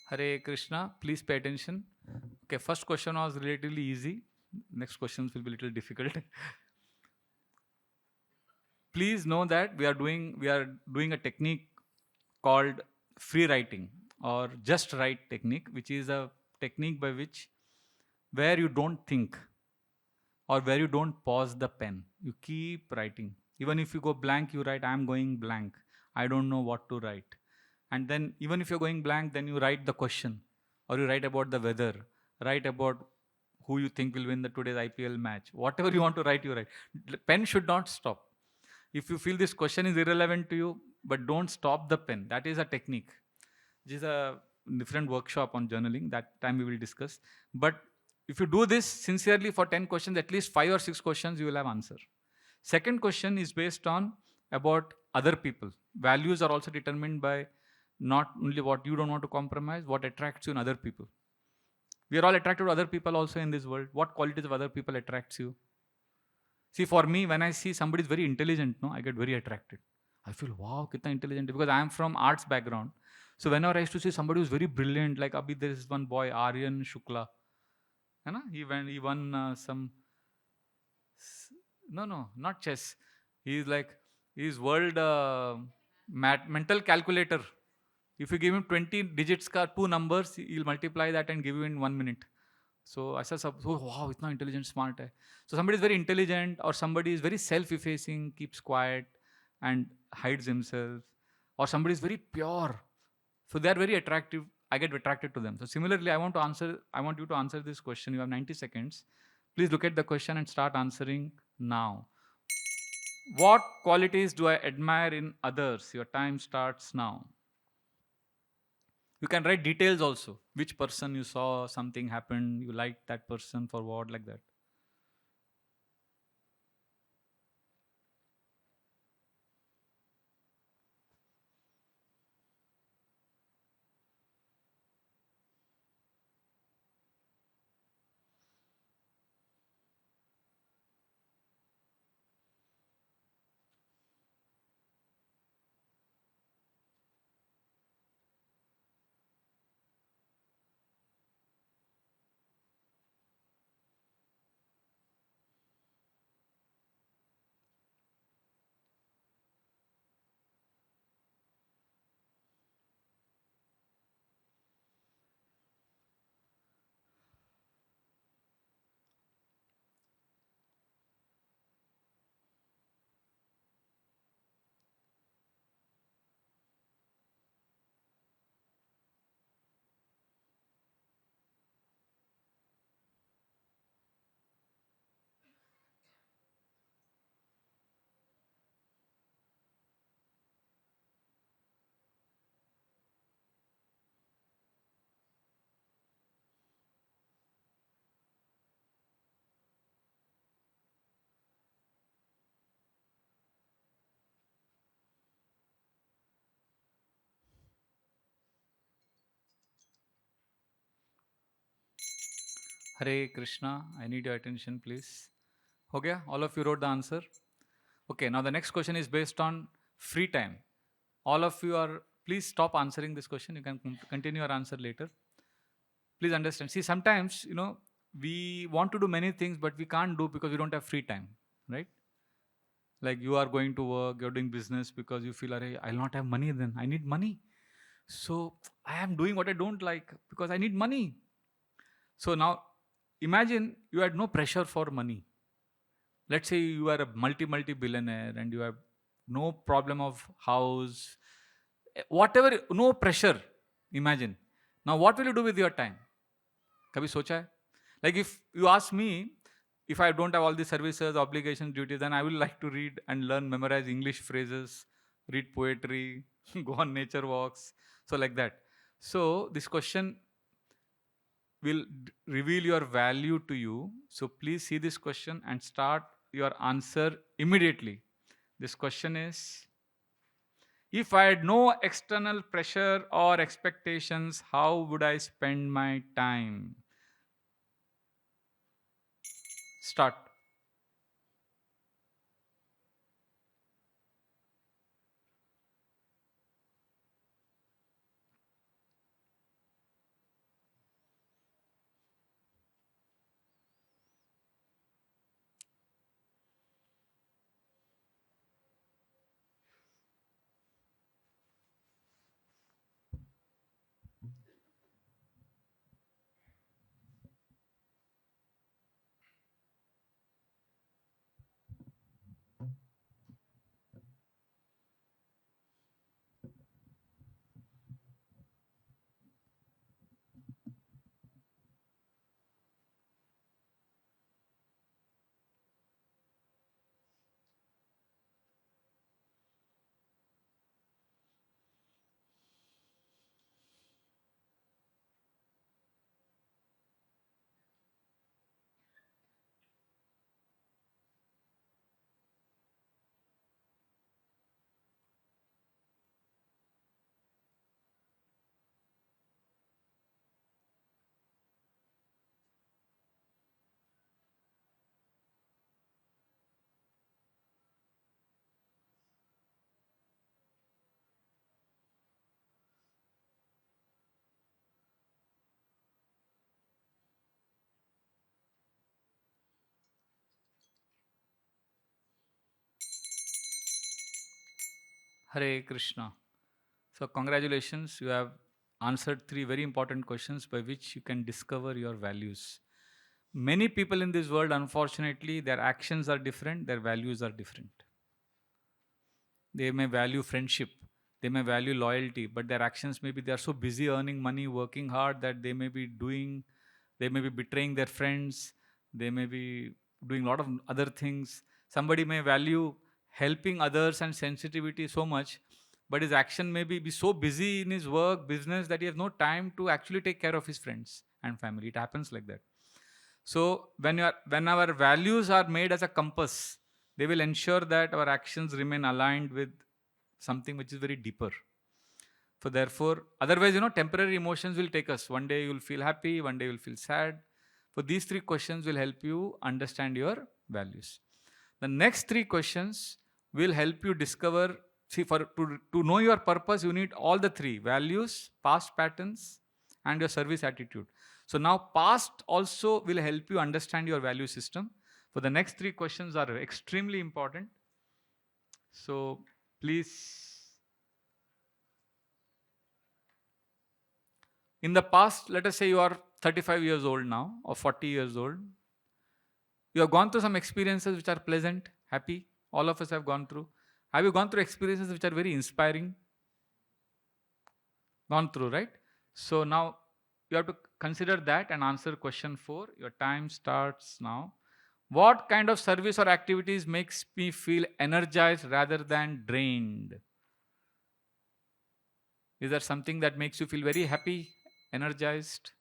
A: Hare Krishna, please pay attention. Okay, first question was relatively easy. Next questions will be a little difficult. Please know that we are doing a technique called free writing or just write technique, which is a technique by which where you don't think or where you don't pause the pen. You keep writing. Even if you go blank, you write, I'm going blank. I don't know what to write. And then even if you're going blank, then you write the question or you write about the weather, write about who you think will win the today's IPL match. Whatever you want to write, you write. Pen should not stop. If you feel this question is irrelevant to you, but don't stop the pen. That is a technique. This is a different workshop on journaling. That time we will discuss. But if you do this sincerely for 10 questions, at least 5 or 6 questions you will have answer. Second question is based on about other people. Values are also determined by not only what you don't want to compromise, what attracts you in other people. We are all attracted to other people also in this world. What qualities of other people attracts you? See, for me, when I see somebody is very intelligent, no, I get very attracted. I feel, wow, kitna intelligent, because I am from arts background. So whenever I used to see somebody who's very brilliant, like Abhi, there is one boy, Aryan Shukla. है ना? He won some. No, not chess. He's like, he's world mental calculator. If you give him 20 digits ka 2 numbers, he'll multiply that and give you in 1 minute. So I said, oh, wow, it's not intelligent, smart. Hai. So somebody is very intelligent, or somebody is very self-effacing, keeps quiet and hides himself, or somebody is very pure. So they are very attractive. I get attracted to them. So similarly, I want you to answer this question. You have 90 seconds. Please look at the question and start answering now. What qualities do I admire in others? Your time starts now. You can write details also. Which person you saw, something happened, you liked that person for what, like that. Hare Krishna, I need your attention, please. Okay, all of you wrote the answer. Okay, now the next question is based on free time. All of you are, please stop answering this question. You can continue your answer later. Please understand. See, sometimes, we want to do many things, but we can't do because we don't have free time, right? Like you are going to work, you're doing business because you feel, I'll not have money then. I need money. So I am doing what I don't like because I need money. So now imagine you had no pressure for money. Let's say you are a multi billionaire and you have no problem of house, whatever, no pressure. Imagine. Now what will you do with your time? Kabhi socha hai? Like if you ask me, if I don't have all these services, obligations, duties, then I will like to read and learn, memorize English phrases, read poetry, go on nature walks. So like that. So this question will reveal your value to you. So please see this question and start your answer immediately. This question is, if I had no external pressure or expectations, how would I spend my time? Start. Hare Krishna. So, congratulations, you have answered three very important questions by which you can discover your values. Many people in this world, unfortunately, their actions are different, their values are different. They may value friendship, they may value loyalty, but their actions maybe they are so busy earning money, working hard that they may be betraying their friends, they may be doing a lot of other things. Somebody may value helping others and sensitivity so much, but his action may be so busy in his work, business that he has no time to actually take care of his friends and family. It happens like that. So when our values are made as a compass, they will ensure that our actions remain aligned with something which is very deeper. So therefore, otherwise, temporary emotions will take us. One day you will feel happy, one day you will feel sad. So these three questions will help you understand your values. The next three questions will help you discover. See, to know your purpose, you need all the three: values, past patterns, and your service attitude. So now, past also will help you understand your value system. For the next three questions are extremely important. So please, in the past, let us say you are 35 years old now or 40 years old. You have gone through some experiences which are pleasant, happy. All of us have gone through. Have you gone through experiences which are very inspiring? Gone through, right? So now you have to consider that and answer question 4. Your time starts now. What kind of service or activities makes me feel energized rather than drained? Is there something that makes you feel very happy, energized?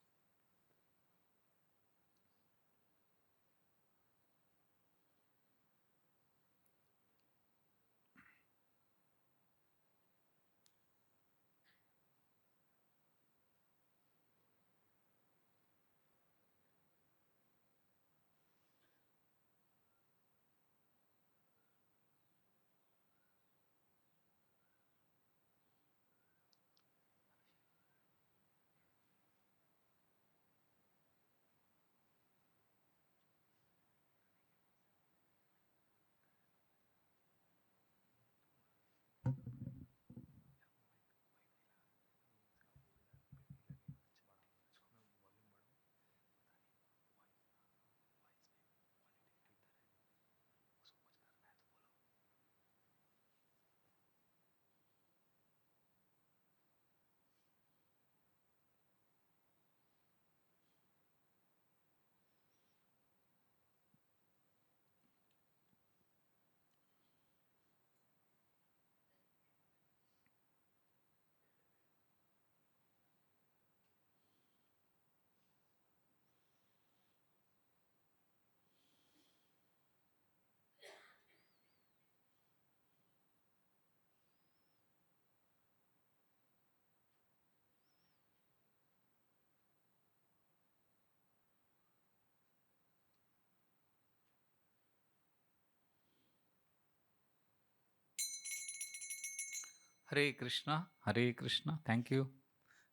A: Hare Krishna, Hare Krishna. Thank you.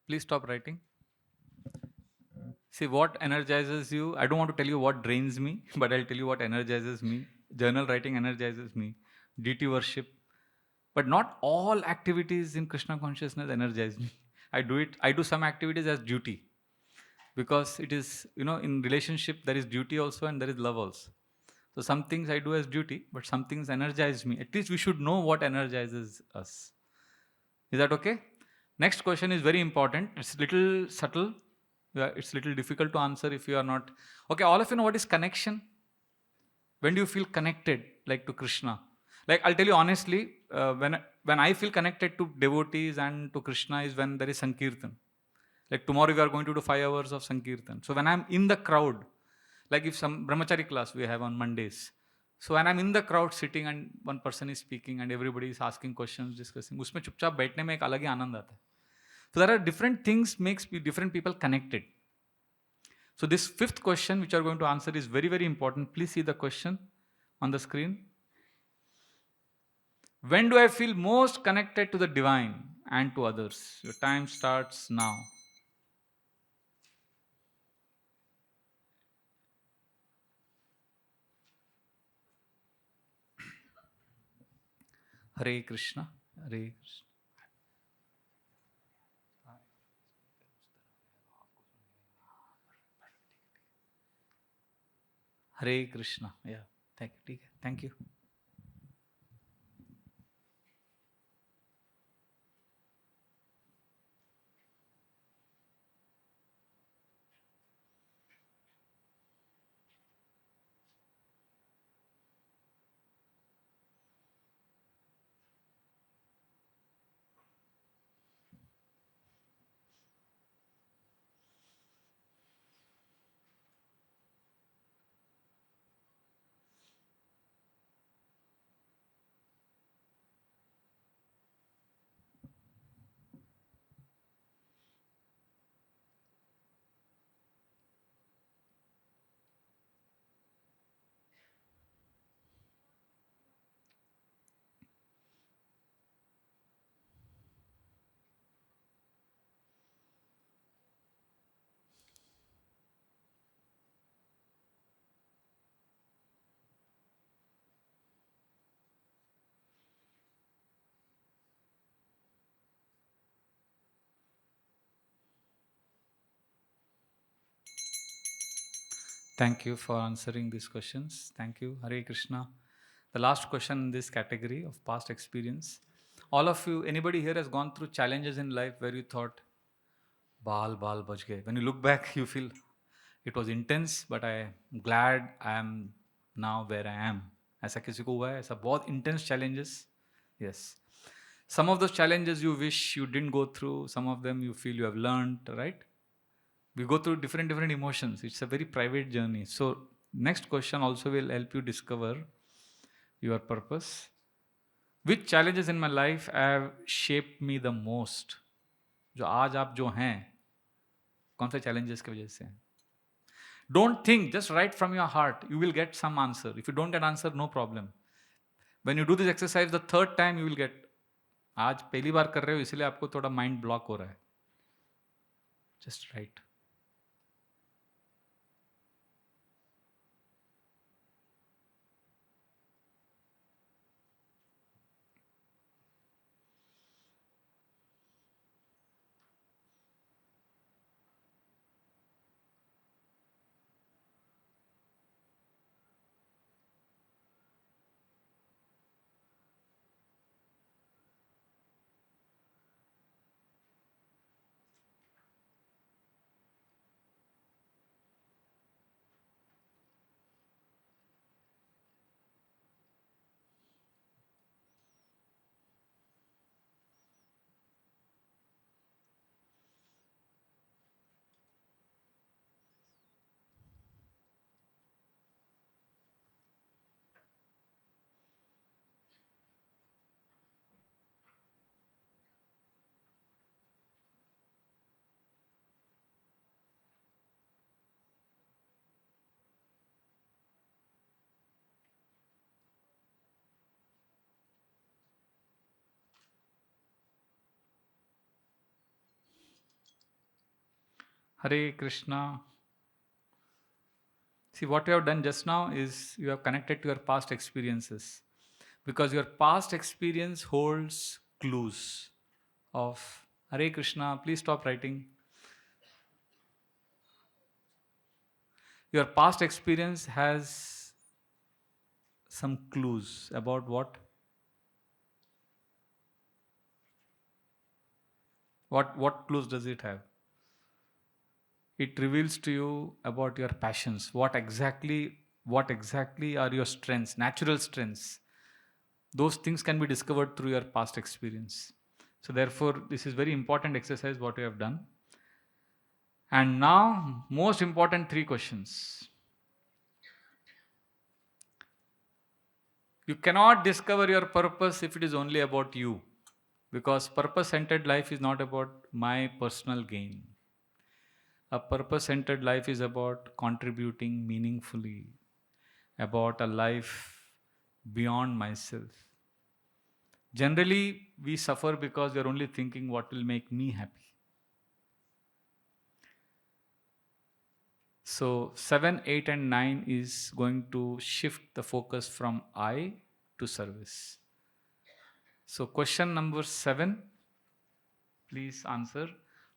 A: Please stop writing. See what energizes you. I don't want to tell you what drains me, but I'll tell you what energizes me. Journal writing energizes me. Deity worship. But not all activities in Krishna consciousness energize me. I do some activities as duty because it is, in relationship there is duty also and there is love also. So some things I do as duty, but some things energize me. At least we should know what energizes us. Is that okay? Next question is very important. It's little subtle. Yeah, it's little difficult to answer if you are not. Okay, all of you know what is connection? When do you feel connected, like to Krishna? Like I'll tell you honestly, when I feel connected to devotees and to Krishna is when there is Sankirtan. Like tomorrow we are going to do 5 hours of Sankirtan. So when I'm in the crowd, like if some brahmachari class we have on Mondays. So when I'm in the crowd sitting and one person is speaking and everybody is asking questions, discussing, उसमें चुपचाप बैठने में एक अलग ही आनंद आता है. So there are different things makes different people connected. So this fifth question which you are going to answer is very, very important. Please see the question on the screen. When do I feel most connected to the divine and to others? Your time starts now. Hare Krishna. Hare Krishna. Hare Krishna. Yeah. Thank you. Thank you for answering these questions. Thank you. Hare Krishna. The last question in this category of past experience. All of you, anybody here has gone through challenges in life where you thought, Baal bach gaye. When you look back, you feel it was intense, but I'm glad I am now where I am. ऐसा किसी को हुआ है? ऐसा बहुत intense challenges? Yes. Some of those challenges you wish you didn't go through. Some of them you feel you have learned, right? We go through different emotions. It's a very private journey. So next question also will help you discover your purpose. Which challenges in my life have shaped me the most? जो आज आप जो हैं, कौन से challenges की वजह से? Don't think, just write from your heart. You will get some answer. If you don't get answer, no problem. When you do this exercise the third time, you will get. आज पहली बार कर रहे हो इसलिए आपको थोड़ा mind block हो रहा है. Just write. Hare Krishna. See, what you have done just now is you have connected to your past experiences. Because your past experience holds clues of Hare Krishna. Please stop writing. Your past experience has some clues about what? What clues does it have? It reveals to you about your passions. What exactly are your strengths, natural strengths? Those things can be discovered through your past experience. So therefore, this is very important exercise what you have done. And now, most important 3 questions. You cannot discover your purpose if it is only about you. Because purpose-centered life is not about my personal gain. A purpose-centered life is about contributing meaningfully, about a life beyond myself. Generally, we suffer because we are only thinking what will make me happy. So 7, 8 and 9 is going to shift the focus from I to service. So question number 7, please answer.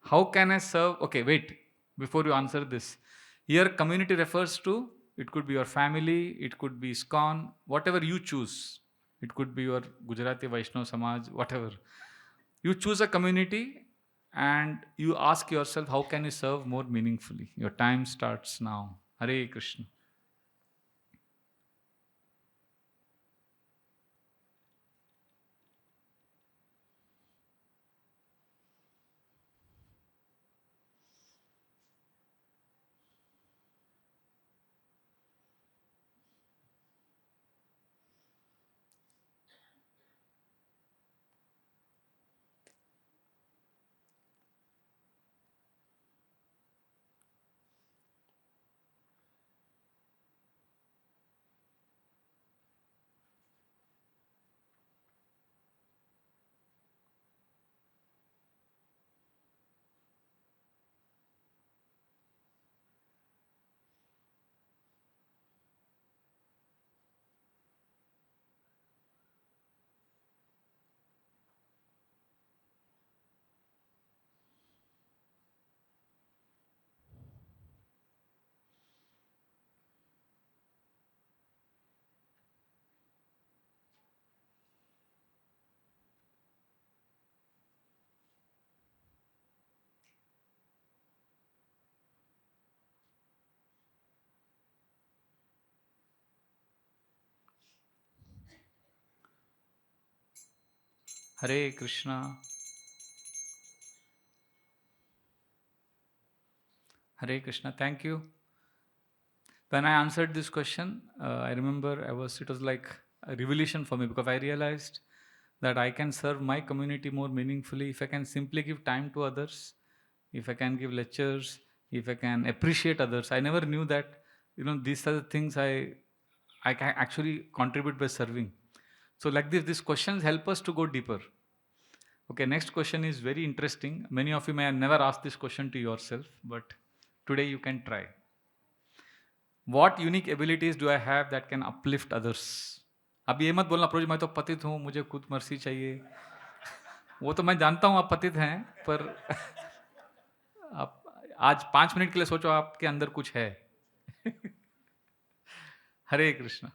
A: How can I serve? Okay, wait. Before you answer this, here community refers to, it could be your family, it could be ISKCON, whatever you choose. It could be your Gujarati Vaishnav Samaj, whatever. You choose a community and you ask yourself, how can you serve more meaningfully? Your time starts now. Hare Krishna. Hare Krishna. Hare Krishna. Thank you. When I answered this question, I remember it was like a revelation for me, because I realized that I can serve my community more meaningfully if I can simply give time to others, if I can give lectures, if I can appreciate others. I never knew that, these are the things I can actually contribute by serving. So like this, these questions help us to go deeper. Okay, next question is very interesting. Many of you may have never asked this question to yourself, but today you can try. What unique abilities do I have that can uplift others? अब ये मत बोलना pros मैं तो पतित हूँ, मुझे खुद मर्सी चाहिए. वो तो मैं जानता हूँ आप पतित हैं, पर आप आज 5 मिनट के लिए सोचो आपके अंदर कुछ है. हरे Krishna.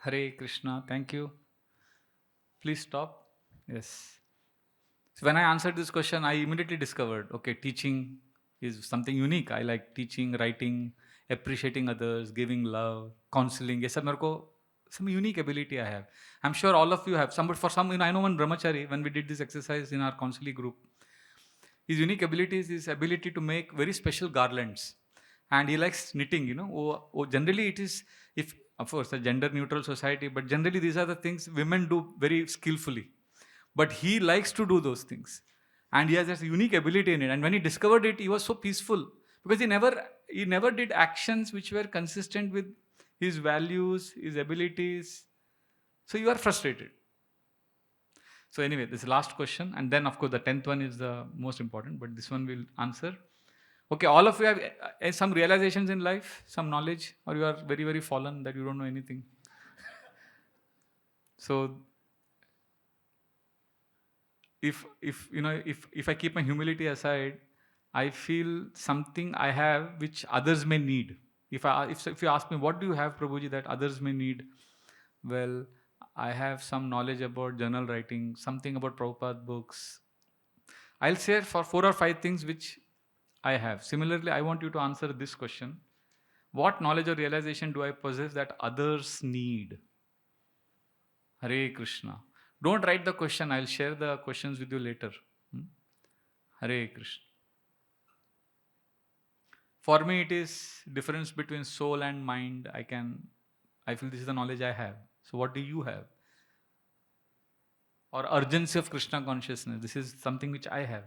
A: Hare Krishna. Thank you. Please stop. Yes. So when I answered this question, I immediately discovered, okay, teaching is something unique. I like teaching, writing, appreciating others, giving love, counseling. Yes, मेरे को some unique ability I have. I'm sure all of you have. Some, but for some, I know one brahmachari, when we did this exercise in our counseling group, his unique ability is his ability to make very special garlands. And he likes knitting, generally it is, if of course a gender neutral society, but generally these are the things women do very skillfully. But he likes to do those things. And he has this unique ability in it. And when he discovered it, he was so peaceful, because he never did actions which were consistent with his values, his abilities. So you are frustrated. So anyway, this is the last question, and then of course the 10th one is the most important, but this one will answer. Okay, all of you have some realizations in life, some knowledge, or you are very, very fallen that you don't know anything. So if I keep my humility aside, I feel something I have which others may need. If you ask me, what do you have, Prabhuji, that others may need? Well, I have some knowledge about journal writing, something about Prabhupada books. I'll share for 4 or 5 things which I have. Similarly, I want you to answer this question: what knowledge or realization do I possess that others need? Hare Krishna. Don't write the question. I'll share the questions with you later. Hmm? Hare Krishna. For me, it is difference between soul and mind. I feel this is the knowledge I have. So what do you have? Or urgency of Krishna consciousness. This is something which I have.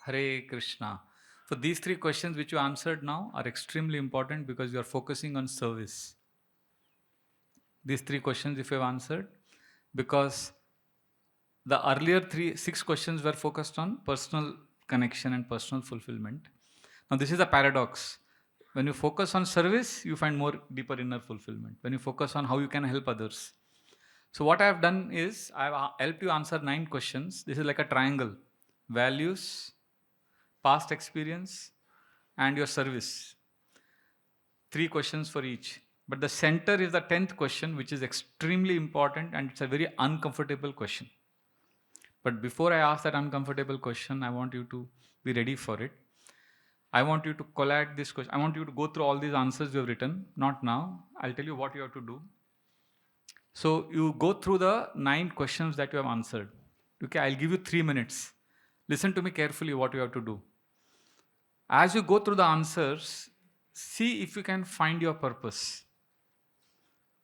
A: Hare Krishna. So these 3 questions which you answered now are extremely important because you are focusing on service. These 3 questions if you have answered, because the earlier 6 questions were focused on personal connection and personal fulfillment. Now this is a paradox. When you focus on service, you find more deeper inner fulfillment. When you focus on how you can help others. So what I have done is I have helped you answer 9 questions. This is like a triangle: values, past experience, and your service. 3 questions for each. But the center is the 10th question, which is extremely important, and it's a very uncomfortable question. But before I ask that uncomfortable question, I want you to be ready for it. I want you to collate this question. I want you to go through all these answers you have written. Not now. I'll tell you what you have to do. So you go through the 9 questions that you have answered. Okay, I'll give you 3 minutes. Listen to me carefully what you have to do. As you go through the answers, see if you can find your purpose.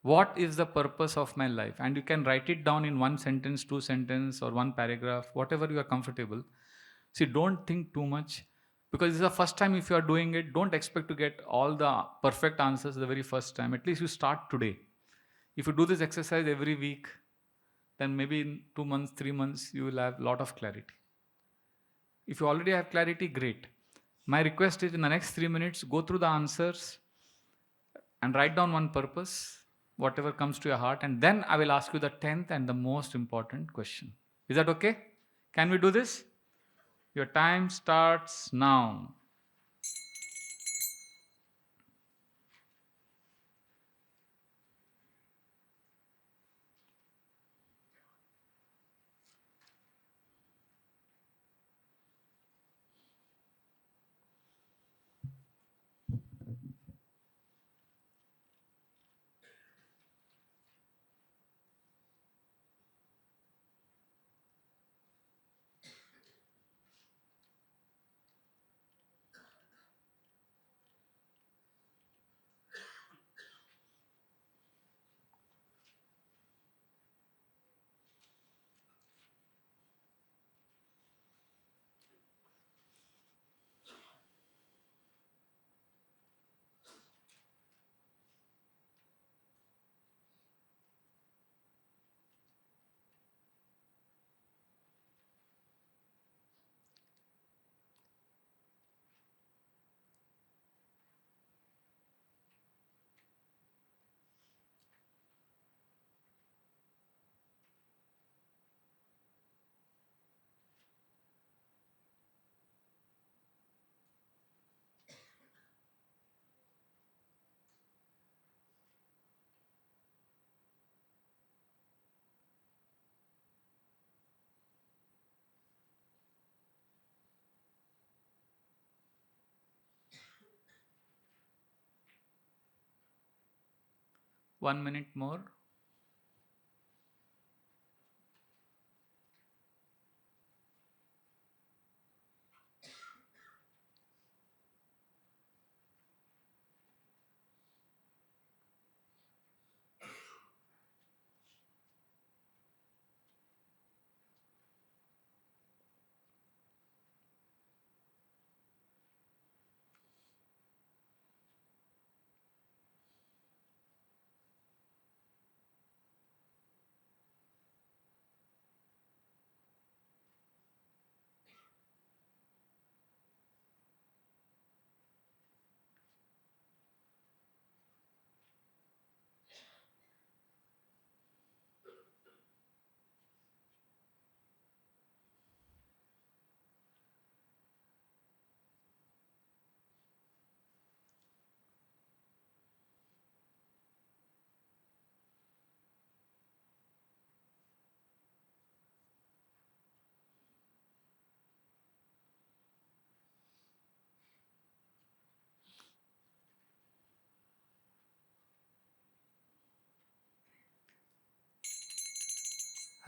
A: What is the purpose of my life? And you can write it down in 1 sentence, 2 sentences, or 1 paragraph, whatever you are comfortable. See, don't think too much, because this is the first time if you are doing it. Don't expect to get all the perfect answers the very first time. At least you start today. If you do this exercise every week, then maybe in 2 months, 3 months, you will have a lot of clarity. If you already have clarity, great. My request is, in the next 3 minutes, go through the answers and write down one purpose, whatever comes to your heart, and then I will ask you the 10th and the most important question. Is that okay? Can we do this? Your time starts now. 1 minute more.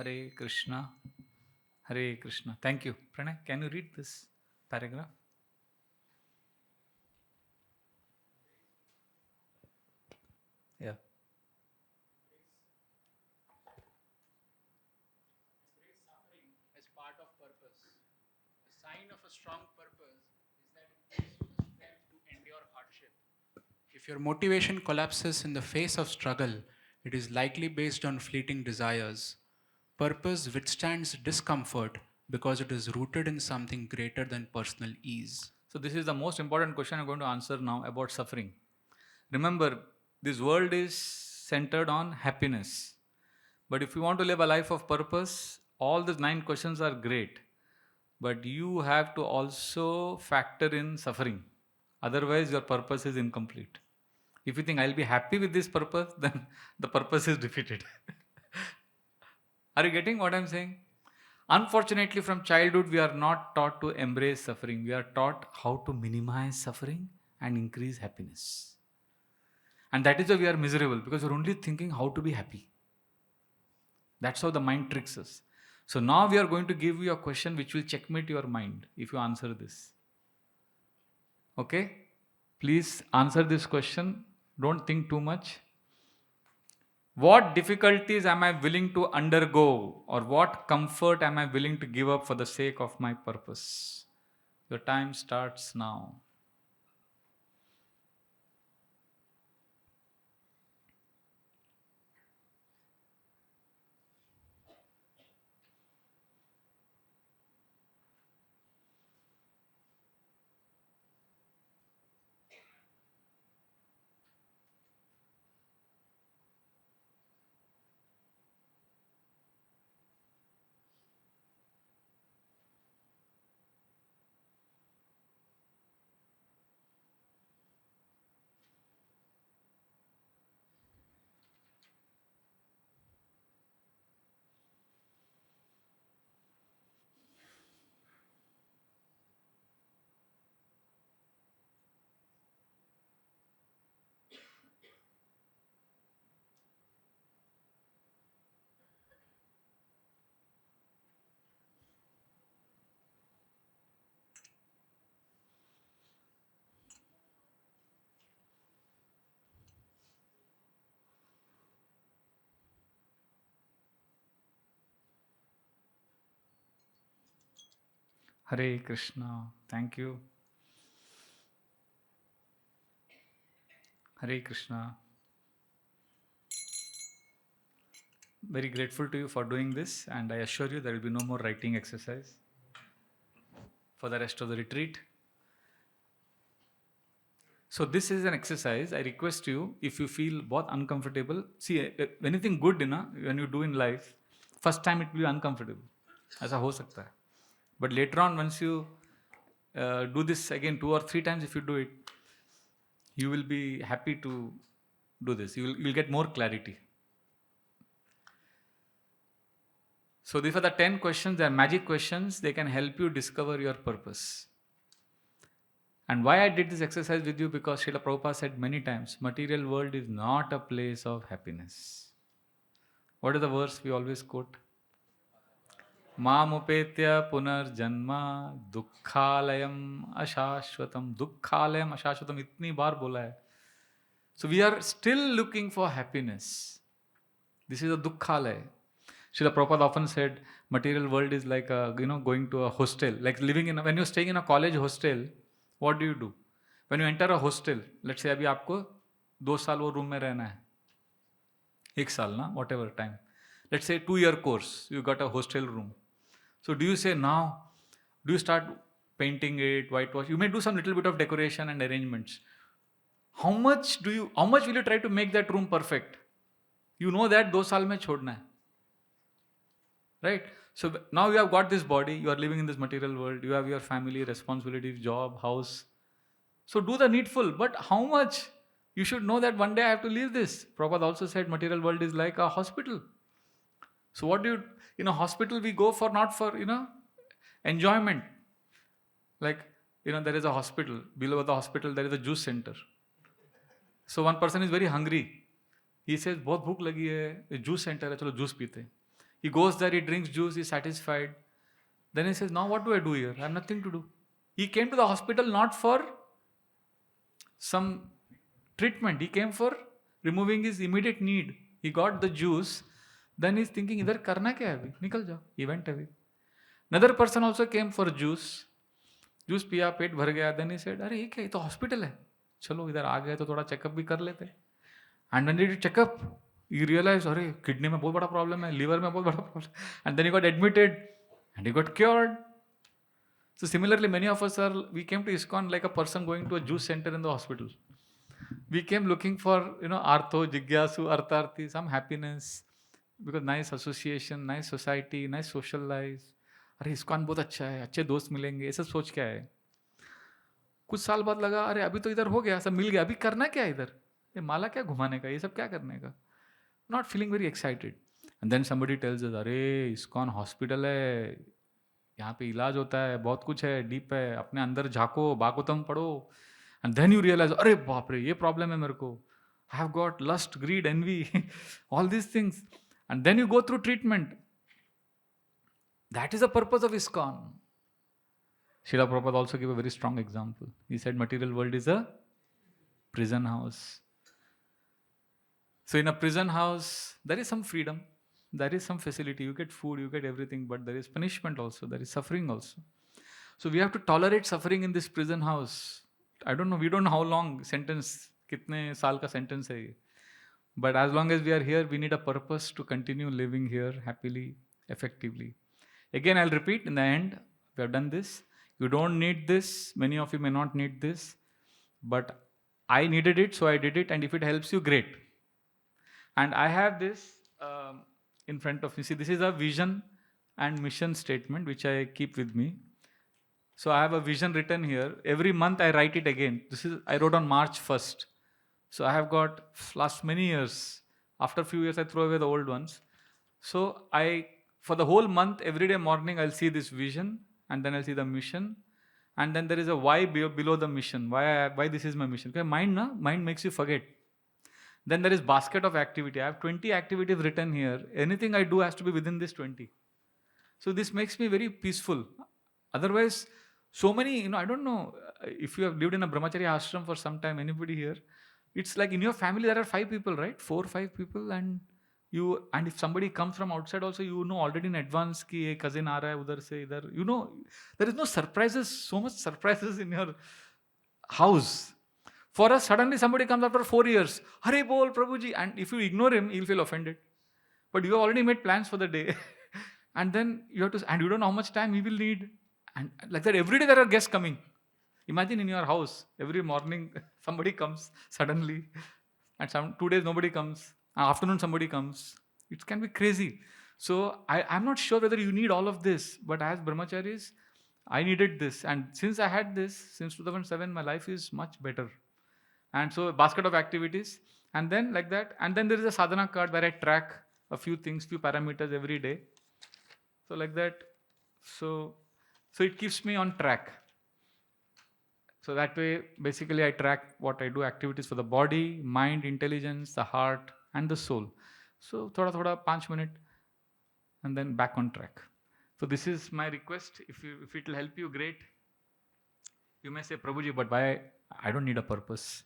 A: Hare Krishna. Hare Krishna. Thank you. Pranay, can you read this paragraph? Yeah.
B: Suffering as part of purpose. A sign of a strong purpose is that it gives you the strength to endure hardship. If your motivation collapses in the face of struggle, it is likely based on fleeting desires. Purpose withstands discomfort because it is rooted in something greater than personal ease.
A: So, this is the most important question I'm going to answer now about suffering. Remember, this world is centered on happiness. But if you want to live a life of purpose, all these 9 questions are great. But you have to also factor in suffering. Otherwise, your purpose is incomplete. If you think I'll be happy with this purpose, then the purpose is defeated. Are you getting what I'm saying? Unfortunately, from childhood, we are not taught to embrace suffering. We are taught how to minimize suffering and increase happiness. And that is why we are miserable, because we're only thinking how to be happy. That's how the mind tricks us. So now we are going to give you a question which will checkmate your mind if you answer this. Okay? Please answer this question. Don't think too much. What difficulties am I willing to undergo, or what comfort am I willing to give up for the sake of my purpose? Your time starts now. Hare Krishna. Thank you. Hare Krishna. Very grateful to you for doing this, and I assure you there will be no more writing exercise for the rest of the retreat. So this is an exercise. I request you, if you feel both uncomfortable, see anything good when you do in life, first time it will be uncomfortable. ऐसा हो सकता है. But later on, once you do this again 2 or 3 times, if you do it, you will be happy to do this. You'll get more clarity. So these are the 10 questions. They are magic questions. They can help you discover your purpose. And why I did this exercise with you, because Srila Prabhupada said many times, material world is not a place of happiness. What is the verse we always quote? Mamupetya punarjanma dukkhalayam ashashvatam. Dukkhalayam ashashvatam itni baar bola hai. So we are still looking for happiness. This is a dukkhalaya. Srila Prabhupada often said, material world is like going to a hostel, like living in when you're staying in a college hostel. What do? When you enter a hostel, let's say अभी आपको 2 साल वो room में रहना है, 1 साल ना, whatever time. Let's say 2-year course, you got a hostel room. So do you say now, do you start painting it, whitewash? You may do some little bit of decoration and arrangements. How much will you try to make that room perfect? You know that 2 साल में छोड़ना है. Right? So now you have got this body, you are living in this material world, you have your family, responsibilities, job, house. So do the needful, but how much? You should know that one day I have to leave this. Prabhupada also said material world is like a hospital. So what do you, in a hospital we go for not for, enjoyment. Like, there is a hospital, below the hospital there is a juice center. So one person is very hungry. He says, बहुत भूख लगी है, juice center है, चलो juice पीते. He goes there, he drinks juice, he's satisfied. Then he says, now what do I do here? I have nothing to do. He came to the hospital not for some treatment. He came for removing his immediate need. He got the juice. Then he's thinking, idhar karna kya hai abhi? Nikal jao. He went away. Another person also came for juice. Juice piya, pet bhar gaya. Then he said, अरे ये क्या? ये तो hospital है. चलो इधर आ गए तो थोड़ा checkup भी कर लेते. And when he did checkup, you realize, अरे kidney में बहुत बड़ा problem है, liver में बहुत बड़ा problem. And then he got admitted and he got cured. So similarly, many of us we came to ISKCON like a person going to a juice center in the hospital. We came looking for, artho, jigyasu, artharthi, some happiness, because nice association, nice society, nice social life. अरे ISKCON बहुत अच्छा है, अच्छे दोस्त मिलेंगे, ये सब सोच क्या है. कुछ साल बाद लगा, अरे अभी तो इधर हो गया, सब मिल गया, अभी करना क्या है इधर, ये माला क्या घुमाने का, ये सब क्या करने का. Not feeling very excited. And then somebody tells us, अरे ISKCON हॉस्पिटल है, यहाँ पे इलाज होता है, बहुत कुछ है, डीप है, अपने अंदर झाको, भागवतम पढ़ो. And then you realize, अरे बाप रे, ये प्रॉब्लम है मेरे को. I have got lust, greed, envy, all these things. And then you go through treatment. That is the purpose of ISKCON. Srila Prabhupada also gave a very strong example. He said material world is a prison house. So in a prison house, there is some freedom, there is some facility, you get food, you get everything, but there is punishment also, there is suffering also. So we have to tolerate suffering in this prison house. I don't know, we don't know how long sentence, kitne saal ka sentence hai ye. But as long as we are here, we need a purpose to continue living here happily, effectively. Again, I'll repeat, in the end, we have done this. You don't need this, many of you may not need this, but I needed it, so I did it, and if it helps you, great. And I have this in front of me. See, this is a vision and mission statement which I keep with me. So I have a vision written here. Every month I write it again. I wrote on March 1st. So I have got last many years. After a few years I throw away the old ones. So for the whole month, every day morning I'll see this vision, and then I'll see the mission, and then there is a why below the mission. Why this is my mission? Because mind makes you forget. Then there is basket of activity. I have 20 activities written here. Anything I do has to be within this 20. So this makes me very peaceful. Otherwise, so many, I don't know if you have lived in a brahmacharya ashram for some time, anybody here, it's like in your family there are 5 people, right? 4 or 5 people, and if somebody comes from outside also, already in advance ki a cousin aa raha hai udhar se idhar. There is no surprises, so much surprises in your house. For us, suddenly somebody comes after 4 years, Hare Bol Prabhuji, and if you ignore him, he'll feel offended. But you have already made plans for the day. And then you have to, and you don't know how much time he will need. And like that, every day there are guests coming. Imagine in your house, every morning somebody comes suddenly, and 2 days nobody comes, afternoon somebody comes. It can be crazy. So I'm not sure whether you need all of this, but as brahmacharis, I needed this. And since I had this, since 2007, my life is much better. And so basket of activities, and then like that, and then there is a sadhana card where I track a few things, few parameters every day. So like that, so it keeps me on track. So that way, basically, I track what I do, activities for the body, mind, intelligence, the heart, and the soul. So thoda 5 minutes, and then back on track. So this is my request. If it will help you, great. You may say, Prabhuji, but why? I don't need a purpose.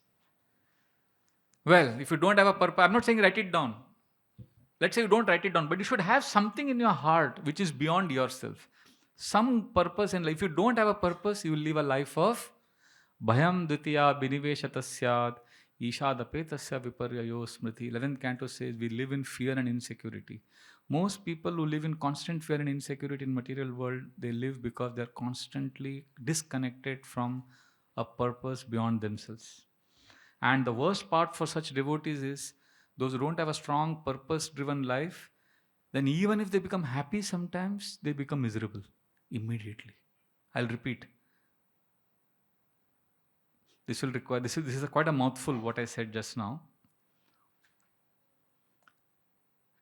A: Well, if you don't have a purpose, I'm not saying write it down. Let's say you don't write it down, but you should have something in your heart which is beyond yourself. Some purpose in life. If you don't have a purpose, you will live a life of bhayam dvitiya biniveshatasyad ishadapetasya viparyayo smriti. 11th canto says we live in fear and insecurity. Most people who live in constant fear and insecurity in material world, they live because they're constantly disconnected from a purpose beyond themselves. And the worst part for such devotees is those who don't have a strong purpose driven life, then even if they become happy sometimes, they become miserable immediately. I'll repeat. This will require, this is quite a mouthful what I said just now.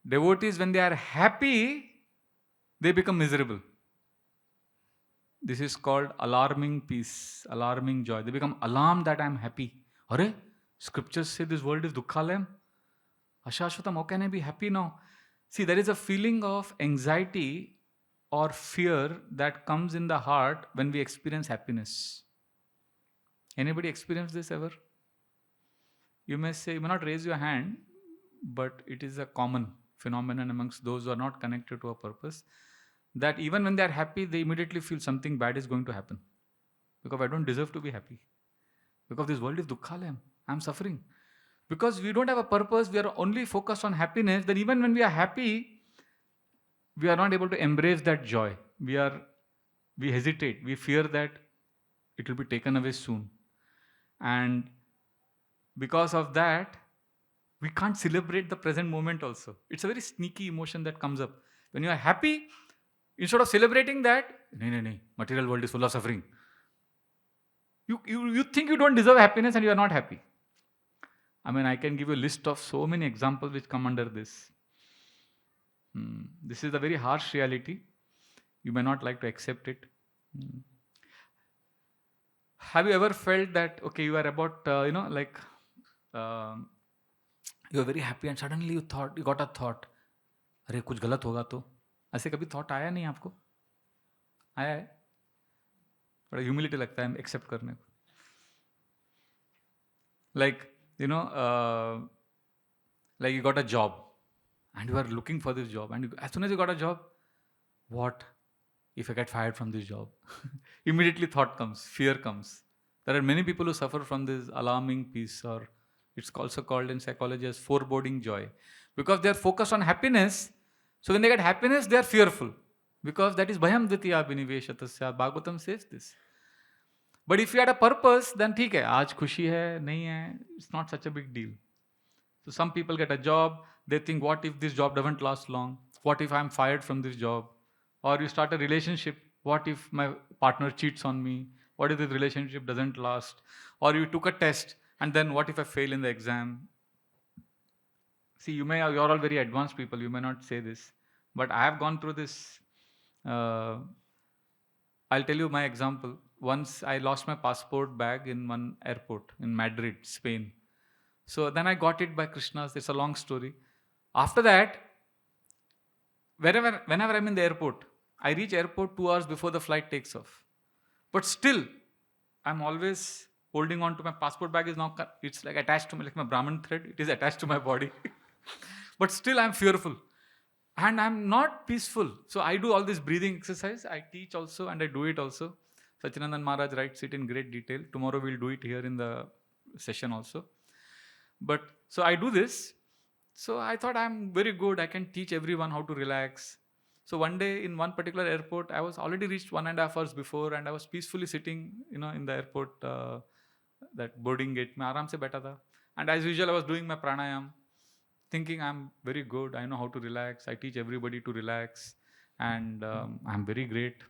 A: Devotees, when they are happy, they become miserable. This is called alarming peace, alarming joy. They become alarmed that I am happy. Hare, scriptures say this world is dukkhalayam. Ashashvatam, how can I be happy now? See, there is a feeling of anxiety or fear that comes in the heart when we experience happiness. Anybody experience this ever? You may say, you may not raise your hand, but it is a common phenomenon amongst those who are not connected to a purpose, that even when they are happy, they immediately feel something bad is going to happen. Because I don't deserve to be happy. Because this world is dukkhalayam. I am suffering. Because we don't have a purpose, we are only focused on happiness, then even when we are happy, we are not able to embrace that joy. We hesitate. We fear that it will be taken away soon. And because of that, we can't celebrate the present moment also. It's a very sneaky emotion that comes up. When you are happy, instead of celebrating that, no, material world is full of suffering. You think you don't deserve happiness and you are not happy. I mean, I can give you a list of so many examples which come under this. This is a very harsh reality. You may not like to accept it. Have you ever felt that, okay, you are about, you are very happy and suddenly you got a thought, अरे कुछ गलत होगा तो? ऐसे कभी thought आया नहीं आपको? आया है? बड़ा humility लगता है accept करने को. Like, like you got a job and you are looking for this job, and as soon as you got a job, what if I get fired from this job? Immediately thought comes, fear comes. There are many people who suffer from this alarming peace, or it's also called in psychology as foreboding joy, because they are focused on happiness. So when they get happiness, they are fearful, because that is bhayam dvitiya biniveshatasya. Bhagavatam says this. But if you had a purpose, then ठीक है, आज खुशी है, नहीं है, it's not such a big deal. So some people get a job, they think, what if this job doesn't last long? What if I'm fired from this job? Or you start a relationship, what if my partner cheats on me? What if this relationship doesn't last? Or you took a test, and then what if I fail in the exam? See, you're all very advanced people, you may not say this, but I have gone through this. I'll tell you my example. Once I lost my passport bag in one airport in Madrid, Spain. So then I got it by Krishna's. It's a long story. After that, whenever I'm in the airport, I reach airport 2 hours before the flight takes off. But still, I'm always holding on to my passport bag. Is now, it's like attached to me, like my Brahman thread. It is attached to my body. But still, I'm fearful. And I'm not peaceful. So I do all this breathing exercise. I teach also, and I do it also. Sachinandan Maharaj writes it in great detail. Tomorrow we'll do it here in the session also. But so I do this. So I thought I'm very good. I can teach everyone how to relax. So one day in one particular airport, I was already reached 1.5 hours before, and I was peacefully sitting, in the airport, that boarding gate. मैं आराम से बैठा था. And as usual, I was doing my pranayam, thinking I'm very good. I know how to relax. I teach everybody to relax, and I'm very great.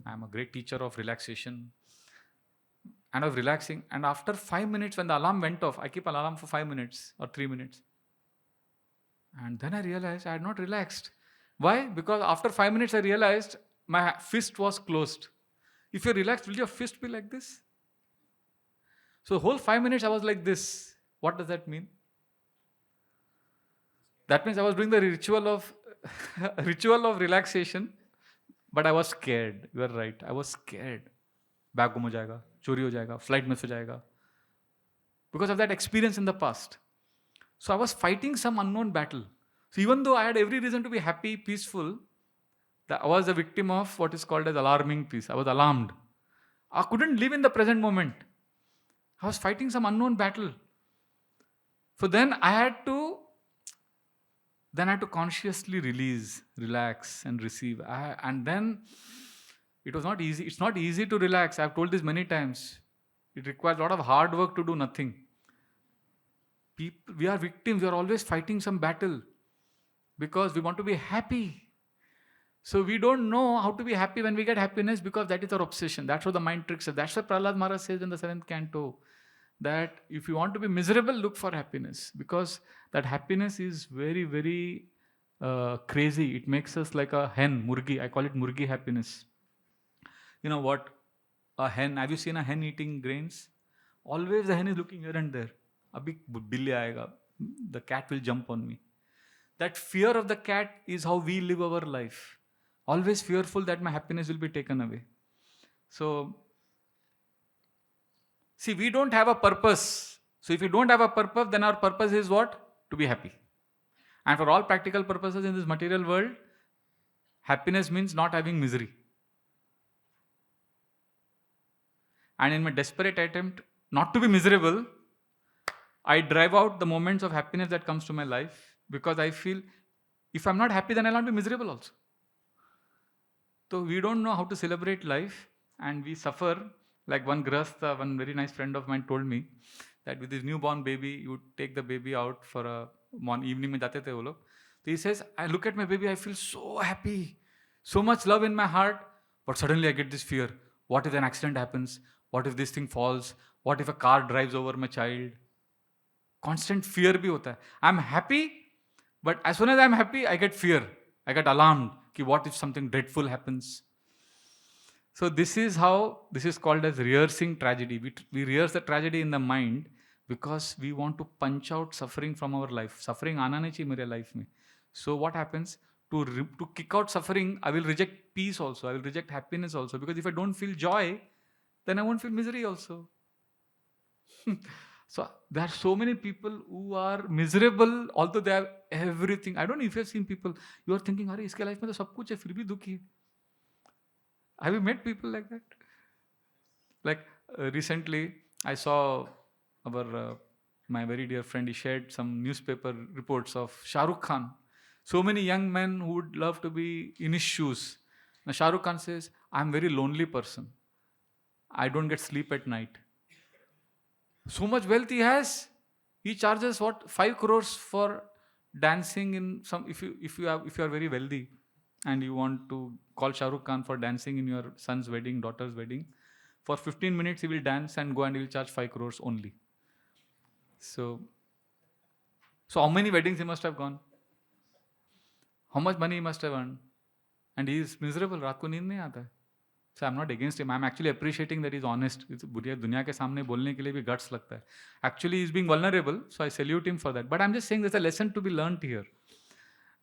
A: I'm a great teacher of relaxation. And I was relaxing. And after 5 minutes, when the alarm went off, I keep an alarm for 5 minutes or 3 minutes. And then I realized I had not relaxed. Why? Because after 5 minutes, I realized my fist was closed. If you're relaxed, will your fist be like this? So the whole 5 minutes I was like this. What does that mean? That means I was doing the ritual of ritual of relaxation, but I was scared. You are right. I was scared. Bag gum ho jayega, chori ho jayega, flight miss ho jayega. Because of that experience in the past. So I was fighting some unknown battle. So even though I had every reason to be happy, peaceful, I was a victim of what is called as alarming peace. I was alarmed. I couldn't live in the present moment. I was fighting some unknown battle. So then I had to consciously release, relax, and receive. And then it was not easy. It's not easy to relax. I've told this many times. It requires a lot of hard work to do nothing. We are victims. We are always fighting some battle because we want to be happy. So we don't know how to be happy when we get happiness because that is our obsession. That's what the mind tricks us. That's what Prahlad Maharaj says in the 7th canto. That if you want to be miserable, look for happiness. Because that happiness is very, very crazy. It makes us like a hen, murgi. I call it murgi happiness. You know what? A hen, have you seen a hen eating grains? Always the hen is looking here and there. Abhi billi aayega. The cat will jump on me. That fear of the cat is how we live our life. Always fearful that my happiness will be taken away. So, see, we don't have a purpose. So if we don't have a purpose, then our purpose is what? To be happy. And for all practical purposes in this material world, happiness means not having misery. And in my desperate attempt not to be miserable, I drive out the moments of happiness that comes to my life because I feel if I'm not happy, then I'll not be miserable also. So we don't know how to celebrate life and we suffer. Like one grahastha, one very nice friend of mine told me that with his newborn baby, you would take the baby out for a evening mein jate the wo log. So he says, I look at my baby, I feel so happy, so much love in my heart, but suddenly I get this fear. What if an accident happens? What if this thing falls? What if a car drives over my child? Constant fear bhi hota hai. I'm happy, but as soon as I'm happy, I get fear. I get alarmed. What if something dreadful happens? So this is called as rehearsing tragedy. We rehearse the tragedy in the mind because we want to punch out suffering from our life. Suffering aana nahi chahiye mere life mein. So what happens? To kick out suffering, I will reject peace also. I will reject happiness also. Because if I don't feel joy, then I won't feel misery also. So there are so many people who are miserable, although they have everything. I don't know if you have seen people, you are thinking, "Arey, iske life mein to sab kuch hai, fir bhi dukhi hai." Have you met people like that? Like recently, I saw my very dear friend, he shared some newspaper reports of Shah Rukh Khan. So many young men who would love to be in his shoes. Now Shah Rukh Khan says, I'm a very lonely person. I don't get sleep at night. So much wealth he has. He charges what? 5 crores for dancing in some. If you are very wealthy, and you want to call Shah Rukh Khan for dancing in your son's wedding, daughter's wedding, for 15 minutes he will dance and go and he will charge 5 crores only. So how many weddings he must have gone? How much money he must have earned? And he is miserable. रात को नींद नहीं आता है. So I'm not against him. I'm actually appreciating that he's honest. दुनिया के सामने बोलने के लिए भी guts लगता है. Actually, he's being vulnerable, so I salute him for that. But I'm just saying there's a lesson to be learned here.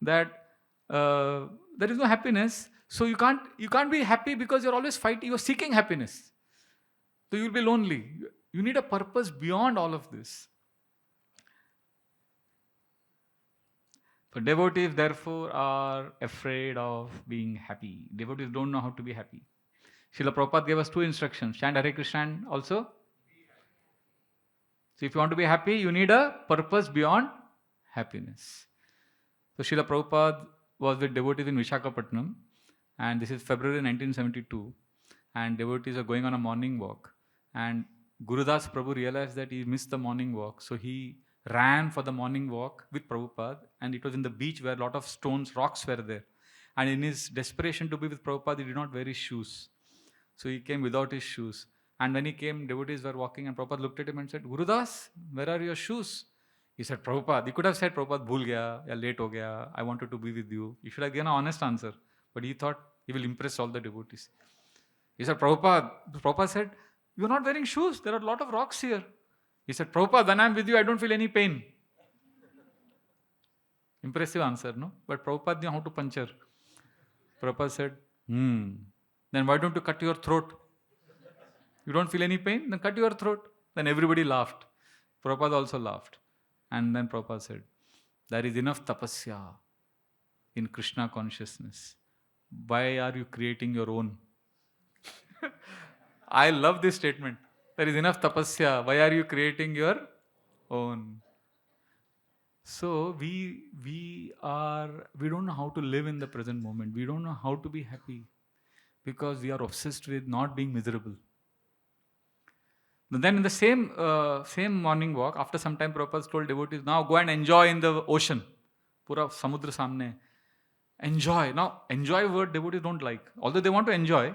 A: That there is no happiness. So you can't be happy because you're always fighting. You're seeking happiness. So you'll be lonely. You need a purpose beyond all of this. So devotees, therefore, are afraid of being happy. Devotees don't know how to be happy. Srila Prabhupada gave us 2 instructions. Chant Hare Krishna and also. So if you want to be happy, you need a purpose beyond happiness. So Srila Prabhupada was with devotees in Visakhapatnam, and this is February 1972, and devotees are going on a morning walk. And Gurudas Prabhu realized that he missed the morning walk, so he ran for the morning walk with Prabhupada, and it was in the beach where a lot of stones, rocks were there. And in his desperation to be with Prabhupada, he did not wear his shoes. So he came without his shoes. And when he came, devotees were walking, and Prabhupada looked at him and said, Gurudas, where are your shoes? He said, Prabhupada. He could have said, Prabhupada, bhul gaya, ya late ho gaya, I wanted to be with you. He should have given an honest answer. But he thought he will impress all the devotees. He said, Prabhupada. Prabhupada said, you're not wearing shoes. There are a lot of rocks here. He said, Prabhupada, when I'm with you, I don't feel any pain. Impressive answer, no? But Prabhupada knew how to puncture. Prabhupada said, then why don't you cut your throat? You don't feel any pain? Then cut your throat. Then everybody laughed. Prabhupada also laughed. And then Prabhupada said, there is enough tapasya in Krishna consciousness. Why are you creating your own? I love this statement. There is enough tapasya. Why are you creating your own? So we don't know how to live in the present moment. We don't know how to be happy because we are obsessed with not being miserable. But then in the same morning walk, after some time, Prabhupada told devotees, now go and enjoy in the ocean. Pura samudra samne. Enjoy. Now, enjoy word devotees don't like. Although they want to enjoy,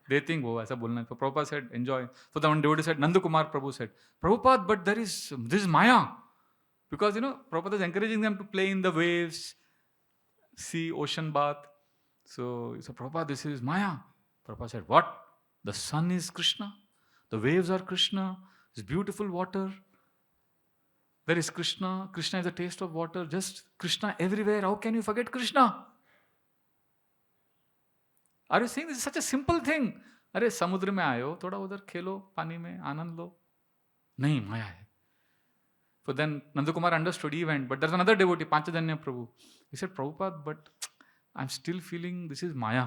A: they think, oh, aisa bolna hai. So Prabhupada said, enjoy. So the one devotee said, Nandakumar Prabhu said, Prabhupada, but this is Maya. Because, Prabhupada is encouraging them to play in the waves, see ocean bath. So he said, Prabhupada, this is Maya. Prabhupada said, what? The sun is Krishna. The waves are Krishna. It's beautiful water. There is Krishna. Krishna is the taste of water. Just Krishna everywhere. How can you forget Krishna? Are you saying this is such a simple thing? अरे समुद्र में आयो, थोड़ा उधर खेलो, पानी में आनंद लो. नहीं, माया है. So then Nandakumar understood, he went. But there's another devotee, Panchajanya Prabhu. He said, Prabhupada, but I'm still feeling this is Maya.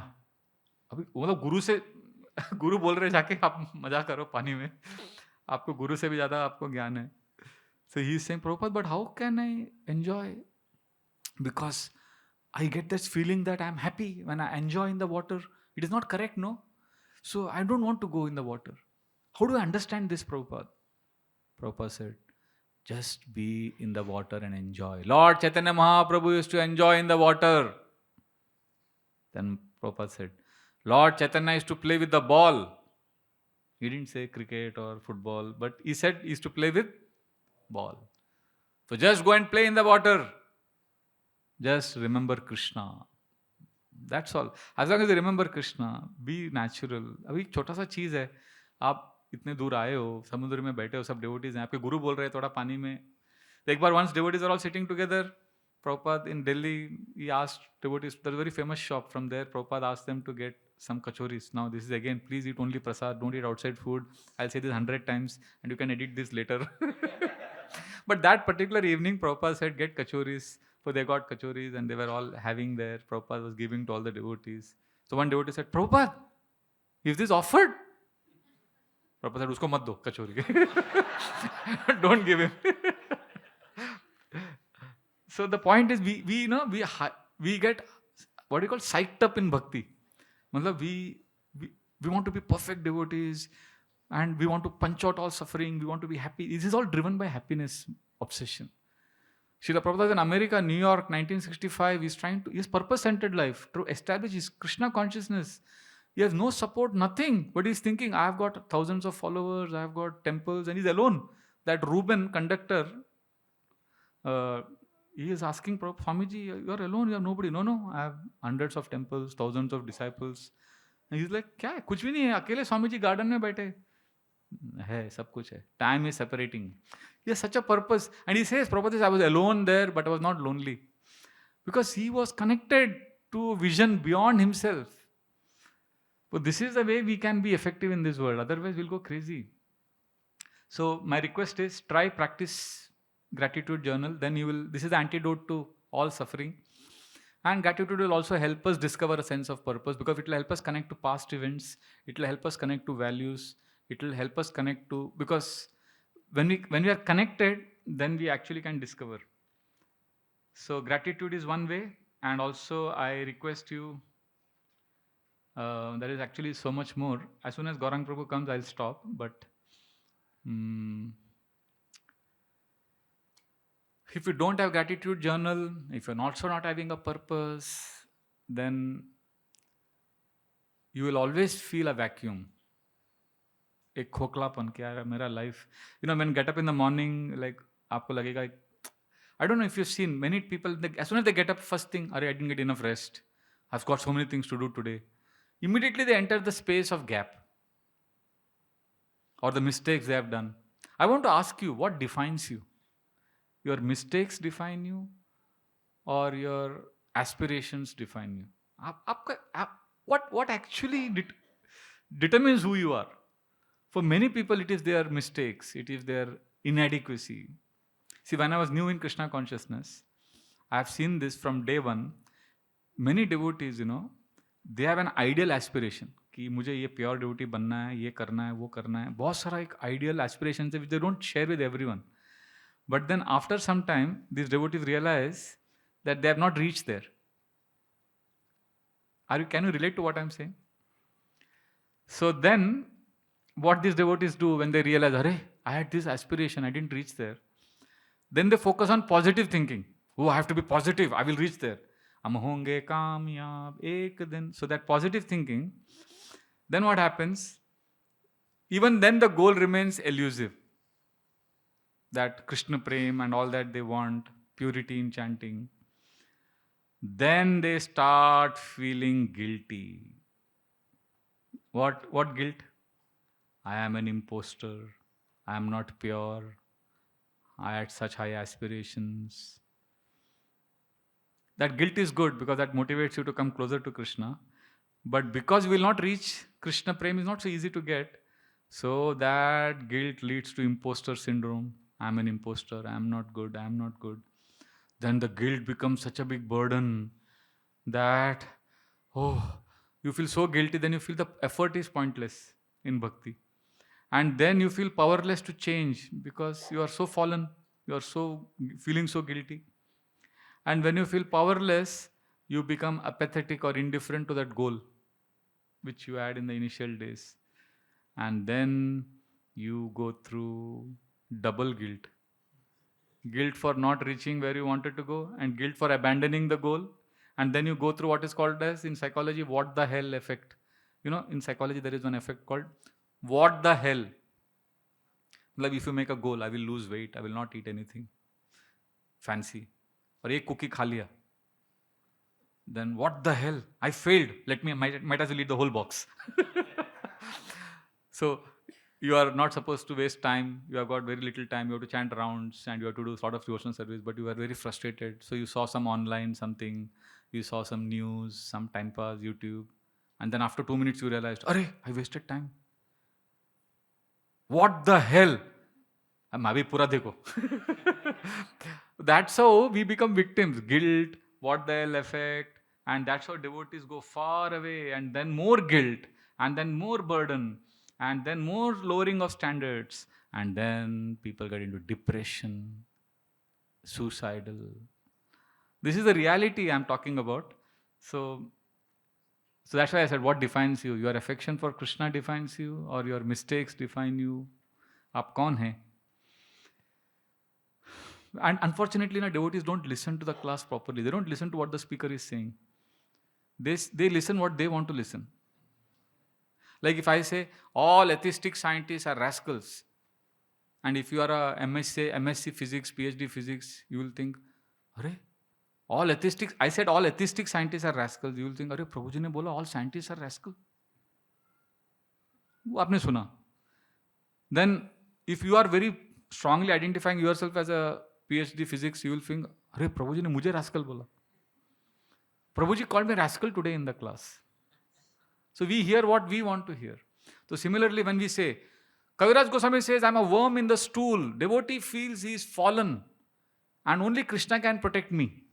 A: अभी मतलब गुरु बोल रहे जाके आप मजा करो पानी में. आपको गुरु से भी ज़्यादा आपको ज्ञान है. So he is saying, Prabhupada, but how can I enjoy? Because I get this feeling that I'm happy when I enjoy in the water. It is not correct, no? So I don't want to go in the water. How do I understand this, Prabhupada? Prabhupada said, just be in the water and enjoy. Lord Chaitanya Mahaprabhu used to enjoy in the water. Then Prabhupada said, Lord Chaitanya used to play with the ball. He didn't say cricket or football, but he said he used to play with ball. So just go and play in the water. Just remember Krishna. That's all. As long as you remember Krishna, be natural. अभी छोटा सा चीज़ है. आप इतने दूर आए हो, समुद्र में बैठे हो, सब devotees हैं. आपके गुरु बोल रहे हैं थोड़ा पानी में. एक बार once devotees are all sitting together. Prabhupada in Delhi, he asked devotees. There's a very famous shop from there. Prabhupada asked them to get some kachoris. Now this is again, please eat only prasad. Don't eat outside food. I'll say this 100 times, and you can edit this later. But that particular evening, Prabhupada said, get kachoris. So they got kachoris and they were all having there. Prabhupada was giving to all the devotees. So one devotee said, Prabhupada, is this offered? Prabhupada said, usko mat do, kachori. Don't give him. So the point is, we get what you call psyched up in bhakti. We want to be perfect devotees and we want to punch out all suffering. We want to be happy. This is all driven by happiness obsession. Srila Prabhupada is in America, New York, 1965. He's purpose-centered life to establish his Krishna consciousness. He has no support, nothing. But he's thinking, I've got thousands of followers, I've got temples, and he's alone. That Reuben conductor, he is asking Prabhupada, Swamiji, you're alone, you have nobody. No, I have hundreds of temples, thousands of disciples. And he's like, क्या है? कुछ भी नहीं है, अकेले Swami ji garden में बैठे है, सब कुछ है. Time is separating. He has such a purpose. And he says, Prabhupada, I was alone there, but I was not lonely. Because he was connected to a vision beyond himself. So this is the way we can be effective in this world. Otherwise, we'll go crazy. So my request is, practice gratitude journal. Then this is the antidote to all suffering. And gratitude will also help us discover a sense of purpose, because it will help us connect to past events. It will help us connect to values. It will help us connect to, because when we are connected, then we actually can discover. So gratitude is one way. And also I request you, there is actually so much more. As soon as Gaurang Prabhu comes, I'll stop. But if you don't have gratitude journal, if you're also not having a purpose, then you will always feel a vacuum. एक खोखलापन, क्या है मेरा life. When you get up in the morning, like आपको लगेगा, I don't know if you've seen many people, as soon as they get up, first thing, I didn't get enough rest. I've got so many things to do today. Immediately they enter the space of gap or the mistakes they have done. I want to ask you, what defines you? Your mistakes define you, or your aspirations define you? What actually determines who you are? For many people, it is their mistakes, it is their inadequacy. See, when I was new in Krishna consciousness, I have seen this from day one. Many devotees, they have an ideal aspiration कि मुझे ये pure devotee बनना है, ये करना है, वो करना है. बहुत सारा एक ideal aspiration है which they don't share with everyone. But then after some time, these devotees realize that they have not reached there. Can you relate to what I'm saying? So then, what these devotees do when they realize, Arey, I had this aspiration, I didn't reach there. Then they focus on positive thinking. Oh, I have to be positive, I will reach there. Hum honge kamyab ek din. So that positive thinking, then what happens? Even then the goal remains elusive. That Krishna Prem and all that they want, purity in chanting. Then they start feeling guilty. What guilt? I am an imposter. I am not pure. I had such high aspirations. That guilt is good because that motivates you to come closer to Krishna. But because you will not reach Krishna Prem is not so easy to get. So that guilt leads to imposter syndrome. I am an imposter. I am not good. I am not good. Then the guilt becomes such a big burden that, you feel so guilty, then you feel the effort is pointless in bhakti. And then you feel powerless to change because you are so fallen, you are so feeling so guilty. And when you feel powerless, you become apathetic or indifferent to that goal which you had in the initial days. And then you go through double guilt. Guilt for not reaching where you wanted to go and guilt for abandoning the goal. And then you go through what is called as, in psychology, what the hell effect. In psychology there is one effect called what the hell. Like if you make a goal, I will lose weight, I will not eat anything fancy. Or ek cookie kha liya. Then what the hell? I failed. Might as well eat the whole box. So you are not supposed to waste time. You have got very little time. You have to chant rounds and you have to do sort of devotional service, but you are very frustrated. So you saw some online something, you saw some news, some time pass, YouTube. And then after 2 minutes you realized, Arey, I wasted time. What the hell? That's how we become victims. Guilt, what the hell effect. And that's how devotees go far away. And then more guilt. And then more burden. And then more lowering of standards. And then people get into depression, suicidal. This is the reality I'm talking about. So that's why I said, what defines you? Your affection for Krishna defines you, or your mistakes define you? Aap kaun hai? And unfortunately, devotees don't listen to the class properly. They don't listen to what the speaker is saying. They listen what they want to listen. Like if I say, all atheistic scientists are rascals. And if you are a MSc physics, PhD physics, you will think, Arey, I said all atheistic scientists are rascals. You will think, Arey, Prabhuji ne bola all scientists are rascals. वो आपने सुना. Then if you are very strongly identifying yourself as a PhD physics, you will think, Arey, Prabhuji ne mujhe rascal bola. Prabhuji called me rascal today in the class. So we hear what we want to hear. So similarly, when we say, Kaviraj Goswami says, I'm a worm in the stool. Devotee feels he is fallen. And only Krishna can protect me.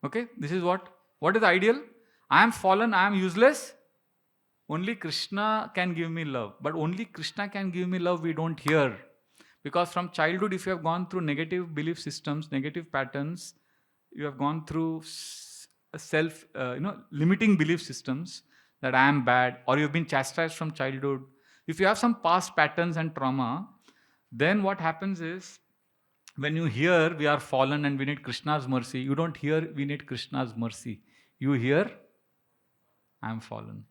A: Okay? This is what is the ideal? I am fallen, I am useless. Only Krishna can give me love. But only Krishna can give me love we don't hear. Because from childhood, if you have gone through negative belief systems, negative patterns, you have gone through limiting belief systems that I am bad, or you've been chastised from childhood. If you have some past patterns and trauma, then what happens is, when you hear we are fallen and we need Krishna's mercy, you don't hear we need Krishna's mercy. You hear, I am fallen.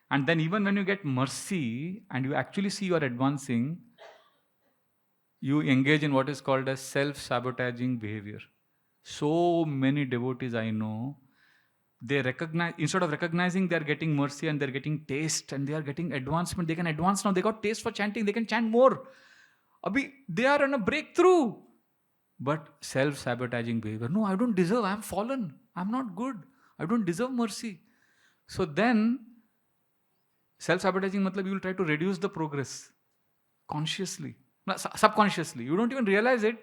A: And then even when you get mercy and you actually see you are advancing, you engage in what is called as self-sabotaging behavior. So many devotees I know, they recognize, instead of recognizing they are getting mercy and they are getting taste and they are getting advancement, they can advance now, they got taste for chanting, they can chant more. Abhi, they are on a breakthrough. But self-sabotaging behavior. No, I don't deserve. I'm fallen. I'm not good. I don't deserve mercy. So then, self-sabotaging matlab you will try to reduce the progress consciously, subconsciously. You don't even realize it.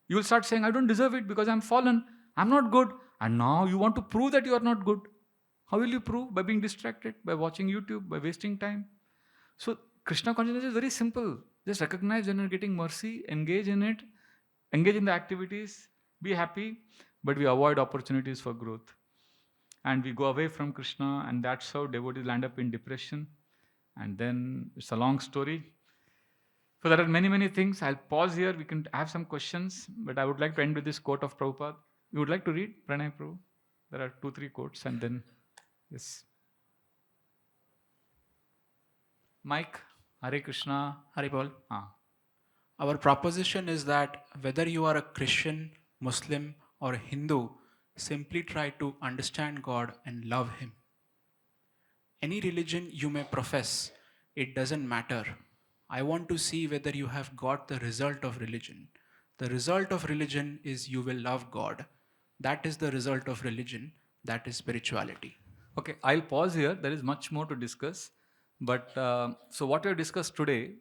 A: You will start saying, I don't deserve it because I'm fallen. I'm not good. And now you want to prove that you are not good. How will you prove? By being distracted, by watching YouTube, by wasting time. So Krishna consciousness is very simple. Just recognize when you're getting mercy, engage in it, engage in the activities, be happy, but we avoid opportunities for growth. And we go away from Krishna, and that's how devotees land up in depression. And then it's a long story. So there are many, many things. I'll pause here. We can have some questions, but I would like to end with this quote of Prabhupada. You would like to read, Pranay Prabhu? There are 2-3 quotes, and then yes. Mike, Hare Krishna.
B: Haribol.
A: Ah.
B: Our proposition is that whether you are a Christian, Muslim, or Hindu, simply try to understand God and love Him. Any religion you may profess, it doesn't matter. I want to see whether you have got the result of religion. The result of religion is you will love God. That is the result of religion. That is spirituality.
A: Okay, I'll pause here. There is much more to discuss. But so what we have discussed today,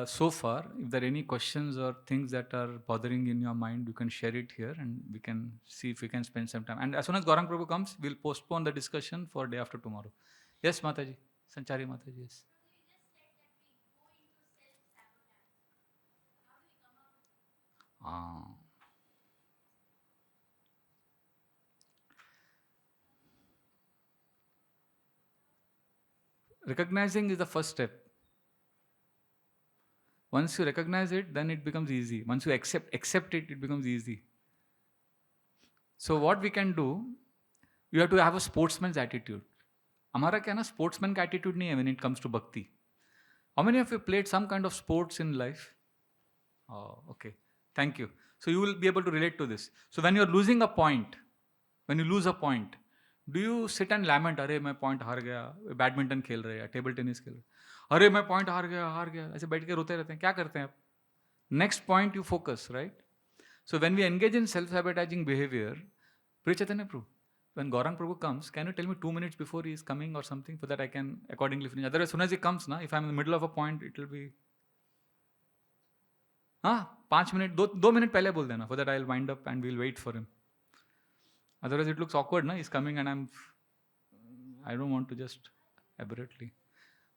A: so far, if there are any questions or things that are bothering in your mind, you can share it here and we can see if we can spend some time. And as soon as Gaurang Prabhu comes, we'll postpone the discussion for day after tomorrow. Yes, Mataji. Sanchari Mataji, yes. Ah. Recognizing is the first step. Once you recognize it, then it becomes easy. Once you accept it, it becomes easy. So what we can do, you have to have a sportsman's attitude. हमारा क्या ना sportsman का attitude नहीं है when it comes to bhakti. How many of you played some kind of sports in life? Oh, okay. Thank you. So you will be able to relate to this. So when you're losing a point, when you lose a point, do you sit and lament, अरे मैं point हार गया, badminton खेल रहे हैं, table tennis खेल रहे हैं, अरे मैं point हार गया, ऐसे बैठ के रोते रहते हैं, क्या करते हैं आप? Next point you focus, right? So when we engage in self-sabotaging behavior, Priya Chaitanya Prabhu, when Gaurang Prabhu comes, can you tell me 2 minutes before he is coming or something so that I can accordingly finish? Otherwise, as soon as he comes, na, if I'm in the middle of a point, it will be... हाँ 5 minutes, 2 minutes पहले बोल देना, for that I'll wind up and we'll wait for him. Otherwise, it looks awkward, na? He's coming and I don't want to just abruptly.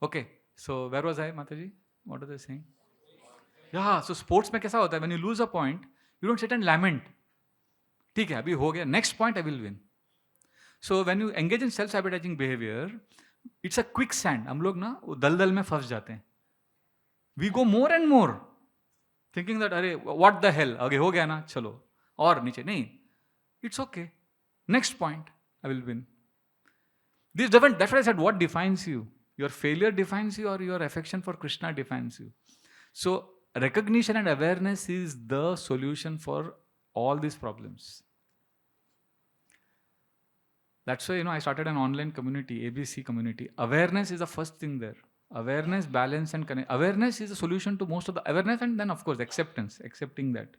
A: Okay, so where was I, Mataji? What was I saying? Yeah, so sports में कैसा होता है? When you lose a point, you don't sit and lament. ठीक है, अभी हो गया. Next point I will win. So when you engage in self-sabotaging behavior, it's a quicksand. हम लोग ना दलदल में फंस जाते हैं. We go more and more, thinking that अरे what the hell, आगे हो गया ना, चलो और नीचे नहीं. It's okay. Next point, I will win. This doesn't. That's why I said, what defines you? Your failure defines you, or your affection for Krishna defines you. So recognition and awareness is the solution for all these problems. That's why I started an online community, ABC community. Awareness is the first thing there. Awareness, balance, and connect. Awareness is the solution to most of the awareness, and then of course acceptance, accepting that.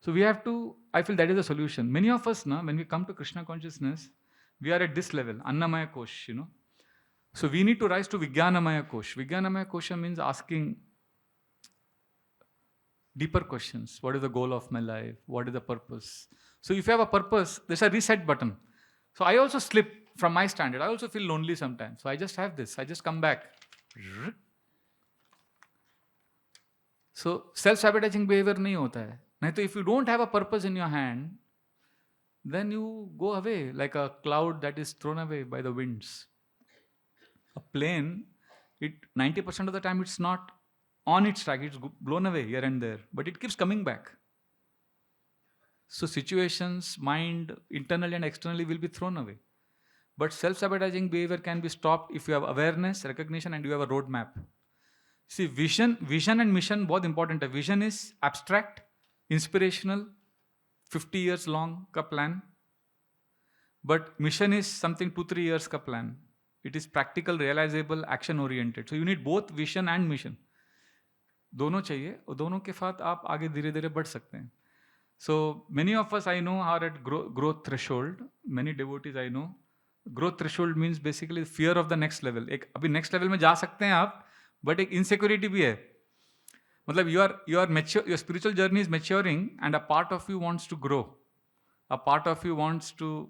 A: So we have to, I feel that is the solution. Many of us, when we come to Krishna consciousness, we are at this level, Annamaya Kosh, So we need to rise to Vijnanamaya Kosh. Vijnanamaya Kosha means asking deeper questions. What is the goal of my life? What is the purpose? So if you have a purpose, there's a reset button. So I also slip from my standard. I also feel lonely sometimes. So I just have this. I just come back. So self-sabotaging behavior nahi hota hai. Nahi to if you don't have a purpose in your hand, then you go away like a cloud that is thrown away by the winds. A plane, 90% of the time it's not on its track, it's blown away here and there, but it keeps coming back. So situations, mind, internally and externally will be thrown away. But self-sabotaging behavior can be stopped if you have awareness, recognition, and you have a roadmap. See, vision and mission, both important. A vision is abstract, inspirational, 50 years long ka plan. But mission is something 2-3 years ka plan. It is practical, realizable, action oriented. So you need both vision and mission. दोनों चाहिए और दोनों के साथ आप आगे धीरे धीरे बढ़ सकते हैं. So many of us I know are at growth threshold. Many devotees I know. Growth threshold means basically fear of the next level. एक अभी next level में जा सकते हैं आप, but एक insecurity भी है. मतलब you are mature, your spiritual journey is maturing, and a part of you wants to grow. A part of you wants to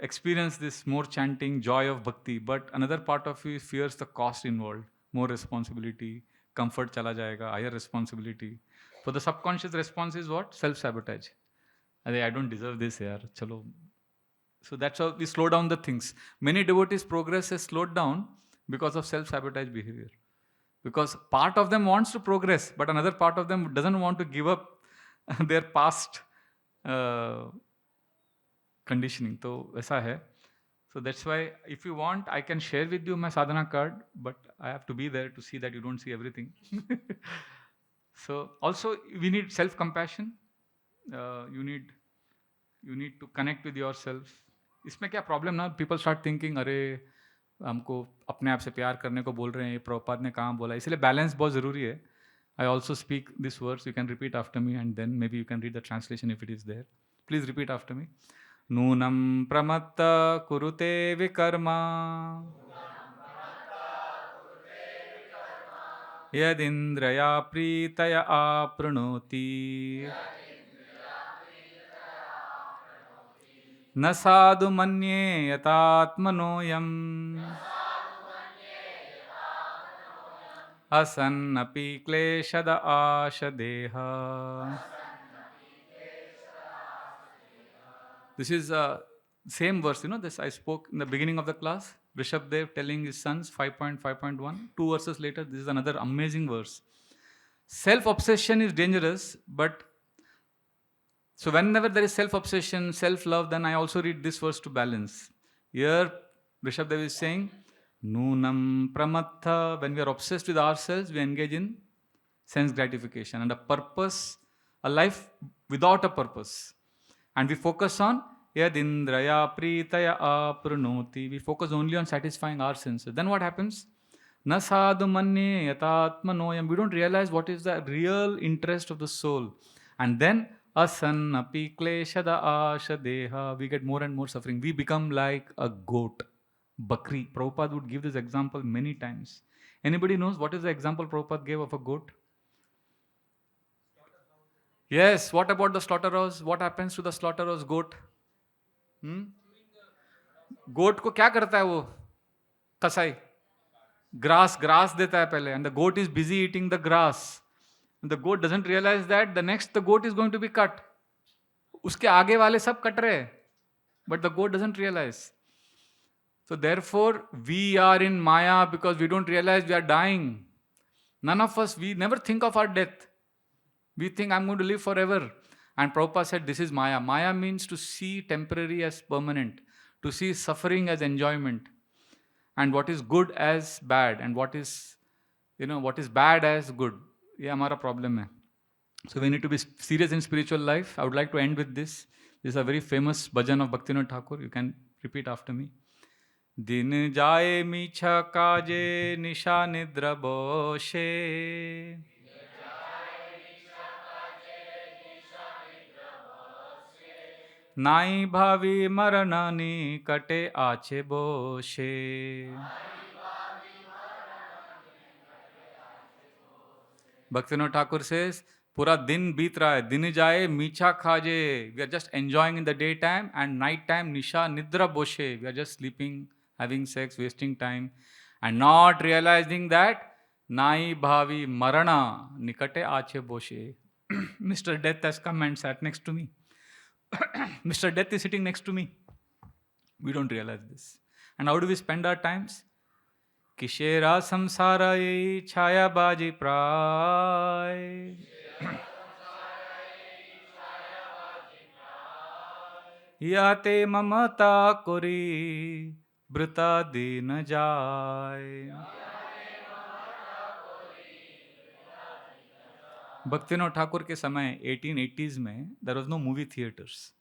A: experience this more chanting joy of bhakti, but another part of you fears the cost involved, more responsibility, comfort chala jayega, higher responsibility. So the subconscious response is what? Self-sabotage. I don't deserve this yaar, chalo. So that's how we slow down the things. Many devotees' progress has slowed down because of self-sabotage behavior. Because part of them wants to progress, but another part of them doesn't want to give up their past conditioning. तो वैसा है. So that's why if you want, I can share with you my sadhana card, but I have to be there to see that you don't see everything. So also we need self-compassion. You need to connect with yourself. इसमें क्या problem ना, people start thinking अरे हमको अपने आप से प्यार करने को बोल रहे हैं, प्रभुपाद ने कहाँ बोला, इसलिए बैलेंस बहुत ज़रूरी है. I also speak this words, you can repeat after me and then maybe you can read the translation if it is there. Please repeat after me. नूनं प्रमत्त कुरुते विकर्मा यदिन्द्रया प्रीतया आपृणोति न साधु मन्ये यतात्मनोऽयम् असन्नपि क्लेशद आशदेह. This is same verse, this I spoke in the beginning of the class. Rishabh Dev telling his sons 5.5.1. 2 verses later, this is another amazing verse. Self-obsession is dangerous, but so whenever there is self-obsession, self-love, then I also read this verse to balance. Here, Rishabh Dev is saying, Nunam pramattha. When we are obsessed with ourselves, we engage in sense gratification and a life without a purpose. And we focus on yadindraya pritaya aprunoti. We focus only on satisfying our senses. Then what happens? Na sadhu manye yatatmanoyam. We don't realize what is the real interest of the soul. And then asannapi kleshada ashadeha. We get more and more suffering. We become like a goat. Bakri. Prabhupada would give this example many times. Anybody knows what is the example Prabhupada gave of a goat? Yes, what about the slaughterhouse? What happens to the slaughterhouse goat? गोट को क्या करता है वो कसाई? Grass देता है पहले, and the goat is busy eating the grass. And the goat doesn't realize that the goat is going to be cut. उसके आगे वाले सब कट रहे हैं, but the goat doesn't realize. So therefore, we are in Maya because we don't realize we are dying. None of us, we never think of our death. We think I'm going to live forever. And Prabhupada said this is Maya. Maya means to see temporary as permanent, to see suffering as enjoyment, and what is good as bad, and what is bad as good. ये हमारा problem है. So we need to be serious in spiritual life. I would like to end with this. This is a very famous bhajan of Bhaktivinoda Thakur. You can repeat after me. दिन जाए मीछा काजे निशा निद्रा बोशे नाई भावी मरणानी कटे आछे बोशे. Bhaktivinoda Thakur says, पूरा दिन बीत रहा है, दिन जाए मीठा खाजे. We are just enjoying in the daytime, and night time nisha nidra boshe. We are just sleeping, having sex, wasting time, and not realizing that nai bhavi marana nikate ache boshe. Mr. Death has come and sat next to me. Mr. Death is sitting next to me. We don't realize this. And how do we spend our times? किशेरा संसाराय छाया बाजी प्राय याते ममता कोरी ब्रता दीन जाय. Bhaktivinoda Thakur के समय 1880s में there was no movie theaters.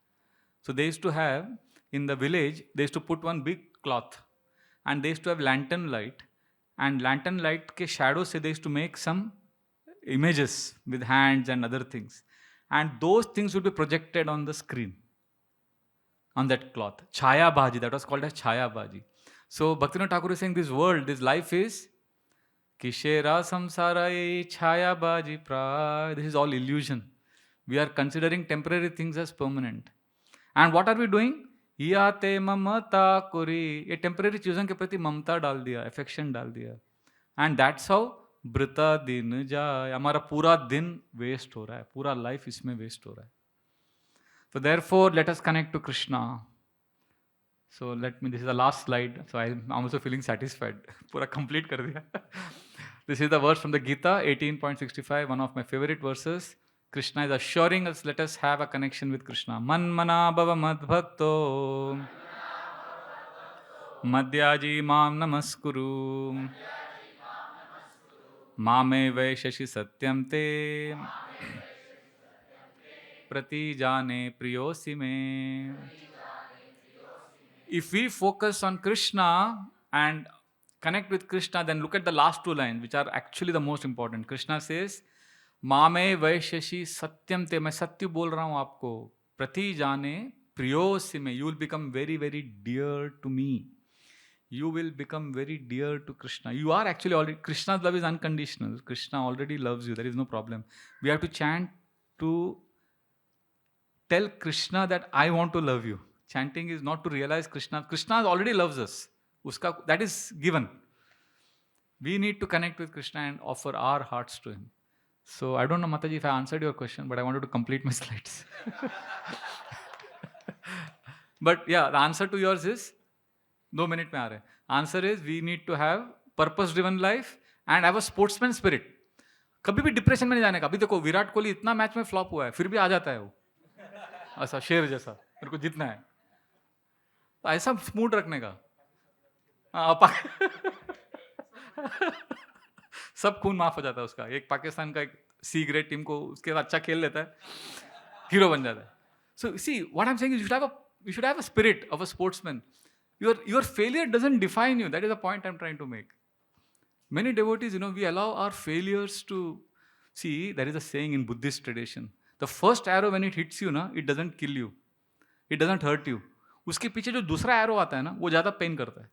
A: So they used to have, in the village, they used to put one big cloth and they used to have lantern light, and lantern light के shadow से they used to make some images with hands and other things. And those things would be projected on the screen, on that cloth. Chaya Baji, that was called as Chaya Baji. So Bhaktivinoda Thakur is saying this world, this life is Kishera samsara chaya baji pra. This is all illusion. We are considering temporary things as permanent. And what are we doing? Iyate mamata kuri. ये temporary चीजों के प्रति ममता डाल दिया, affection डाल दिया. And that's how brita din जाए. हमारा पूरा दिन waste हो रहा है. पूरा life इसमें waste हो रहा है. So therefore, let us connect to Krishna. So this is the last slide. So I'm also feeling satisfied. Pura complete kar diya. This is the verse from the Gita, 18.65, one of my favorite verses. Krishna is assuring us, let us have a connection with Krishna. Manmana bhava madbhakto madhyaji mam namaskuru mame vaishashi satyam te prati jane priyosi me. If we focus on Krishna and connect with Krishna, then look at the last two lines, which are actually the most important. Krishna says, Mame Vaishashi Satyam Te, मैं सत्य बोल रहा हूँ आपको, प्रति जाने प्रियोसी में, you will become very, very dear to me. You will become very dear to Krishna. You are actually already, Krishna's love is unconditional. Krishna already loves you, there is no problem. We have to chant to tell Krishna that I want to love you. Chanting is not to realize Krishna. Krishna already loves us. That is given. We need to connect with Krishna and offer our hearts to him. So I don't know, Mataji, if I answered your question, but I wanted to complete my slides. But yeah, the answer to yours is, 2 minutes mein aa rahe. Answer is, we need to have purpose-driven life and have a sportsman spirit. कभी भी depression में नहीं जाने का. अभी देखो विराट कोहली इतना match में फ्लॉप हुआ है, फिर भी आ जाता है वो, ऐसा शेर जैसा, मेरे को जीतना है. तो ऐसा स्मूथ रखने का. सब खून माफ हो जाता है उसका. एक पाकिस्तान का एक सी ग्रेड टीम को उसके बाद अच्छा खेल लेता है, हीरो बन जाता है. So see what I am saying is you should have a spirit of a sportsman. Your failure doesn't define you. That is the point I'm trying to make. Many devotees, we allow our failures to see. There is a saying in Buddhist tradition, the first arrow when it hits you, it doesn't kill you, it doesn't hurt you. उसके पीछे जो दूसरा arrow आता है ना, वो ज़्यादा pain करता है.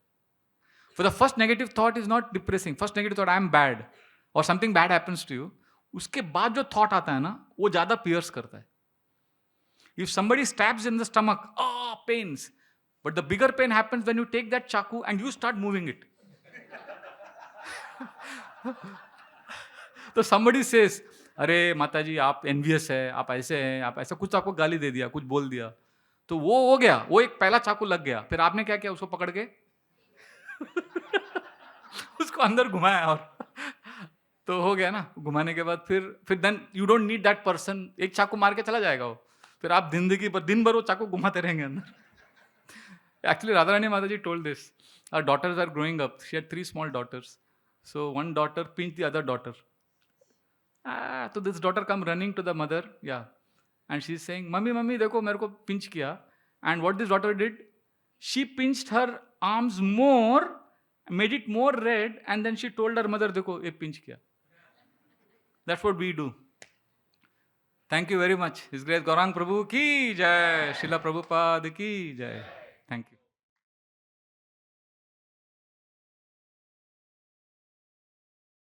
A: For the first negative thought is not depressing. First negative thought, I am bad, or something bad happens to you. उसके बाद जो thought आता है ना, वो ज़्यादा pierce करता है. If somebody stabs in the stomach, pains. But the bigger pain happens when you take that chaku and you start moving it. तो somebody says, अरे माताजी आप envious है, आप ऐसे हैं, आप ऐसा कुछ आपको गाली दे दिया, कुछ बोल दिया, तो वो हो गया, वो एक पहला चाकू लग गया. फिर आपने क्या किया, उसको पकड़ के उसको अंदर घुमाया, और तो हो गया ना. घुमाने के बाद फिर then you don't need that person. एक चाकू मार के चला जाएगा वो, फिर आप जिंदगी पर दिन भर वो चाकू घुमाते रहेंगे अंदर. Actually, Radharani Mataji told this. Our daughters are growing up. She had 3 small daughters. So one daughter pinched the other daughter. So this daughter come running to the mother, and she's saying, "Mummy, देखो मेरे को pinch किया." And what this daughter did, she pinched her arms more, made it more red, and then she told her mother, "देखो ये pinch किया." That's what we do. Thank you very much. His Grace Gaurang Prabhu ki jai. Srila Prabhupada ki jai.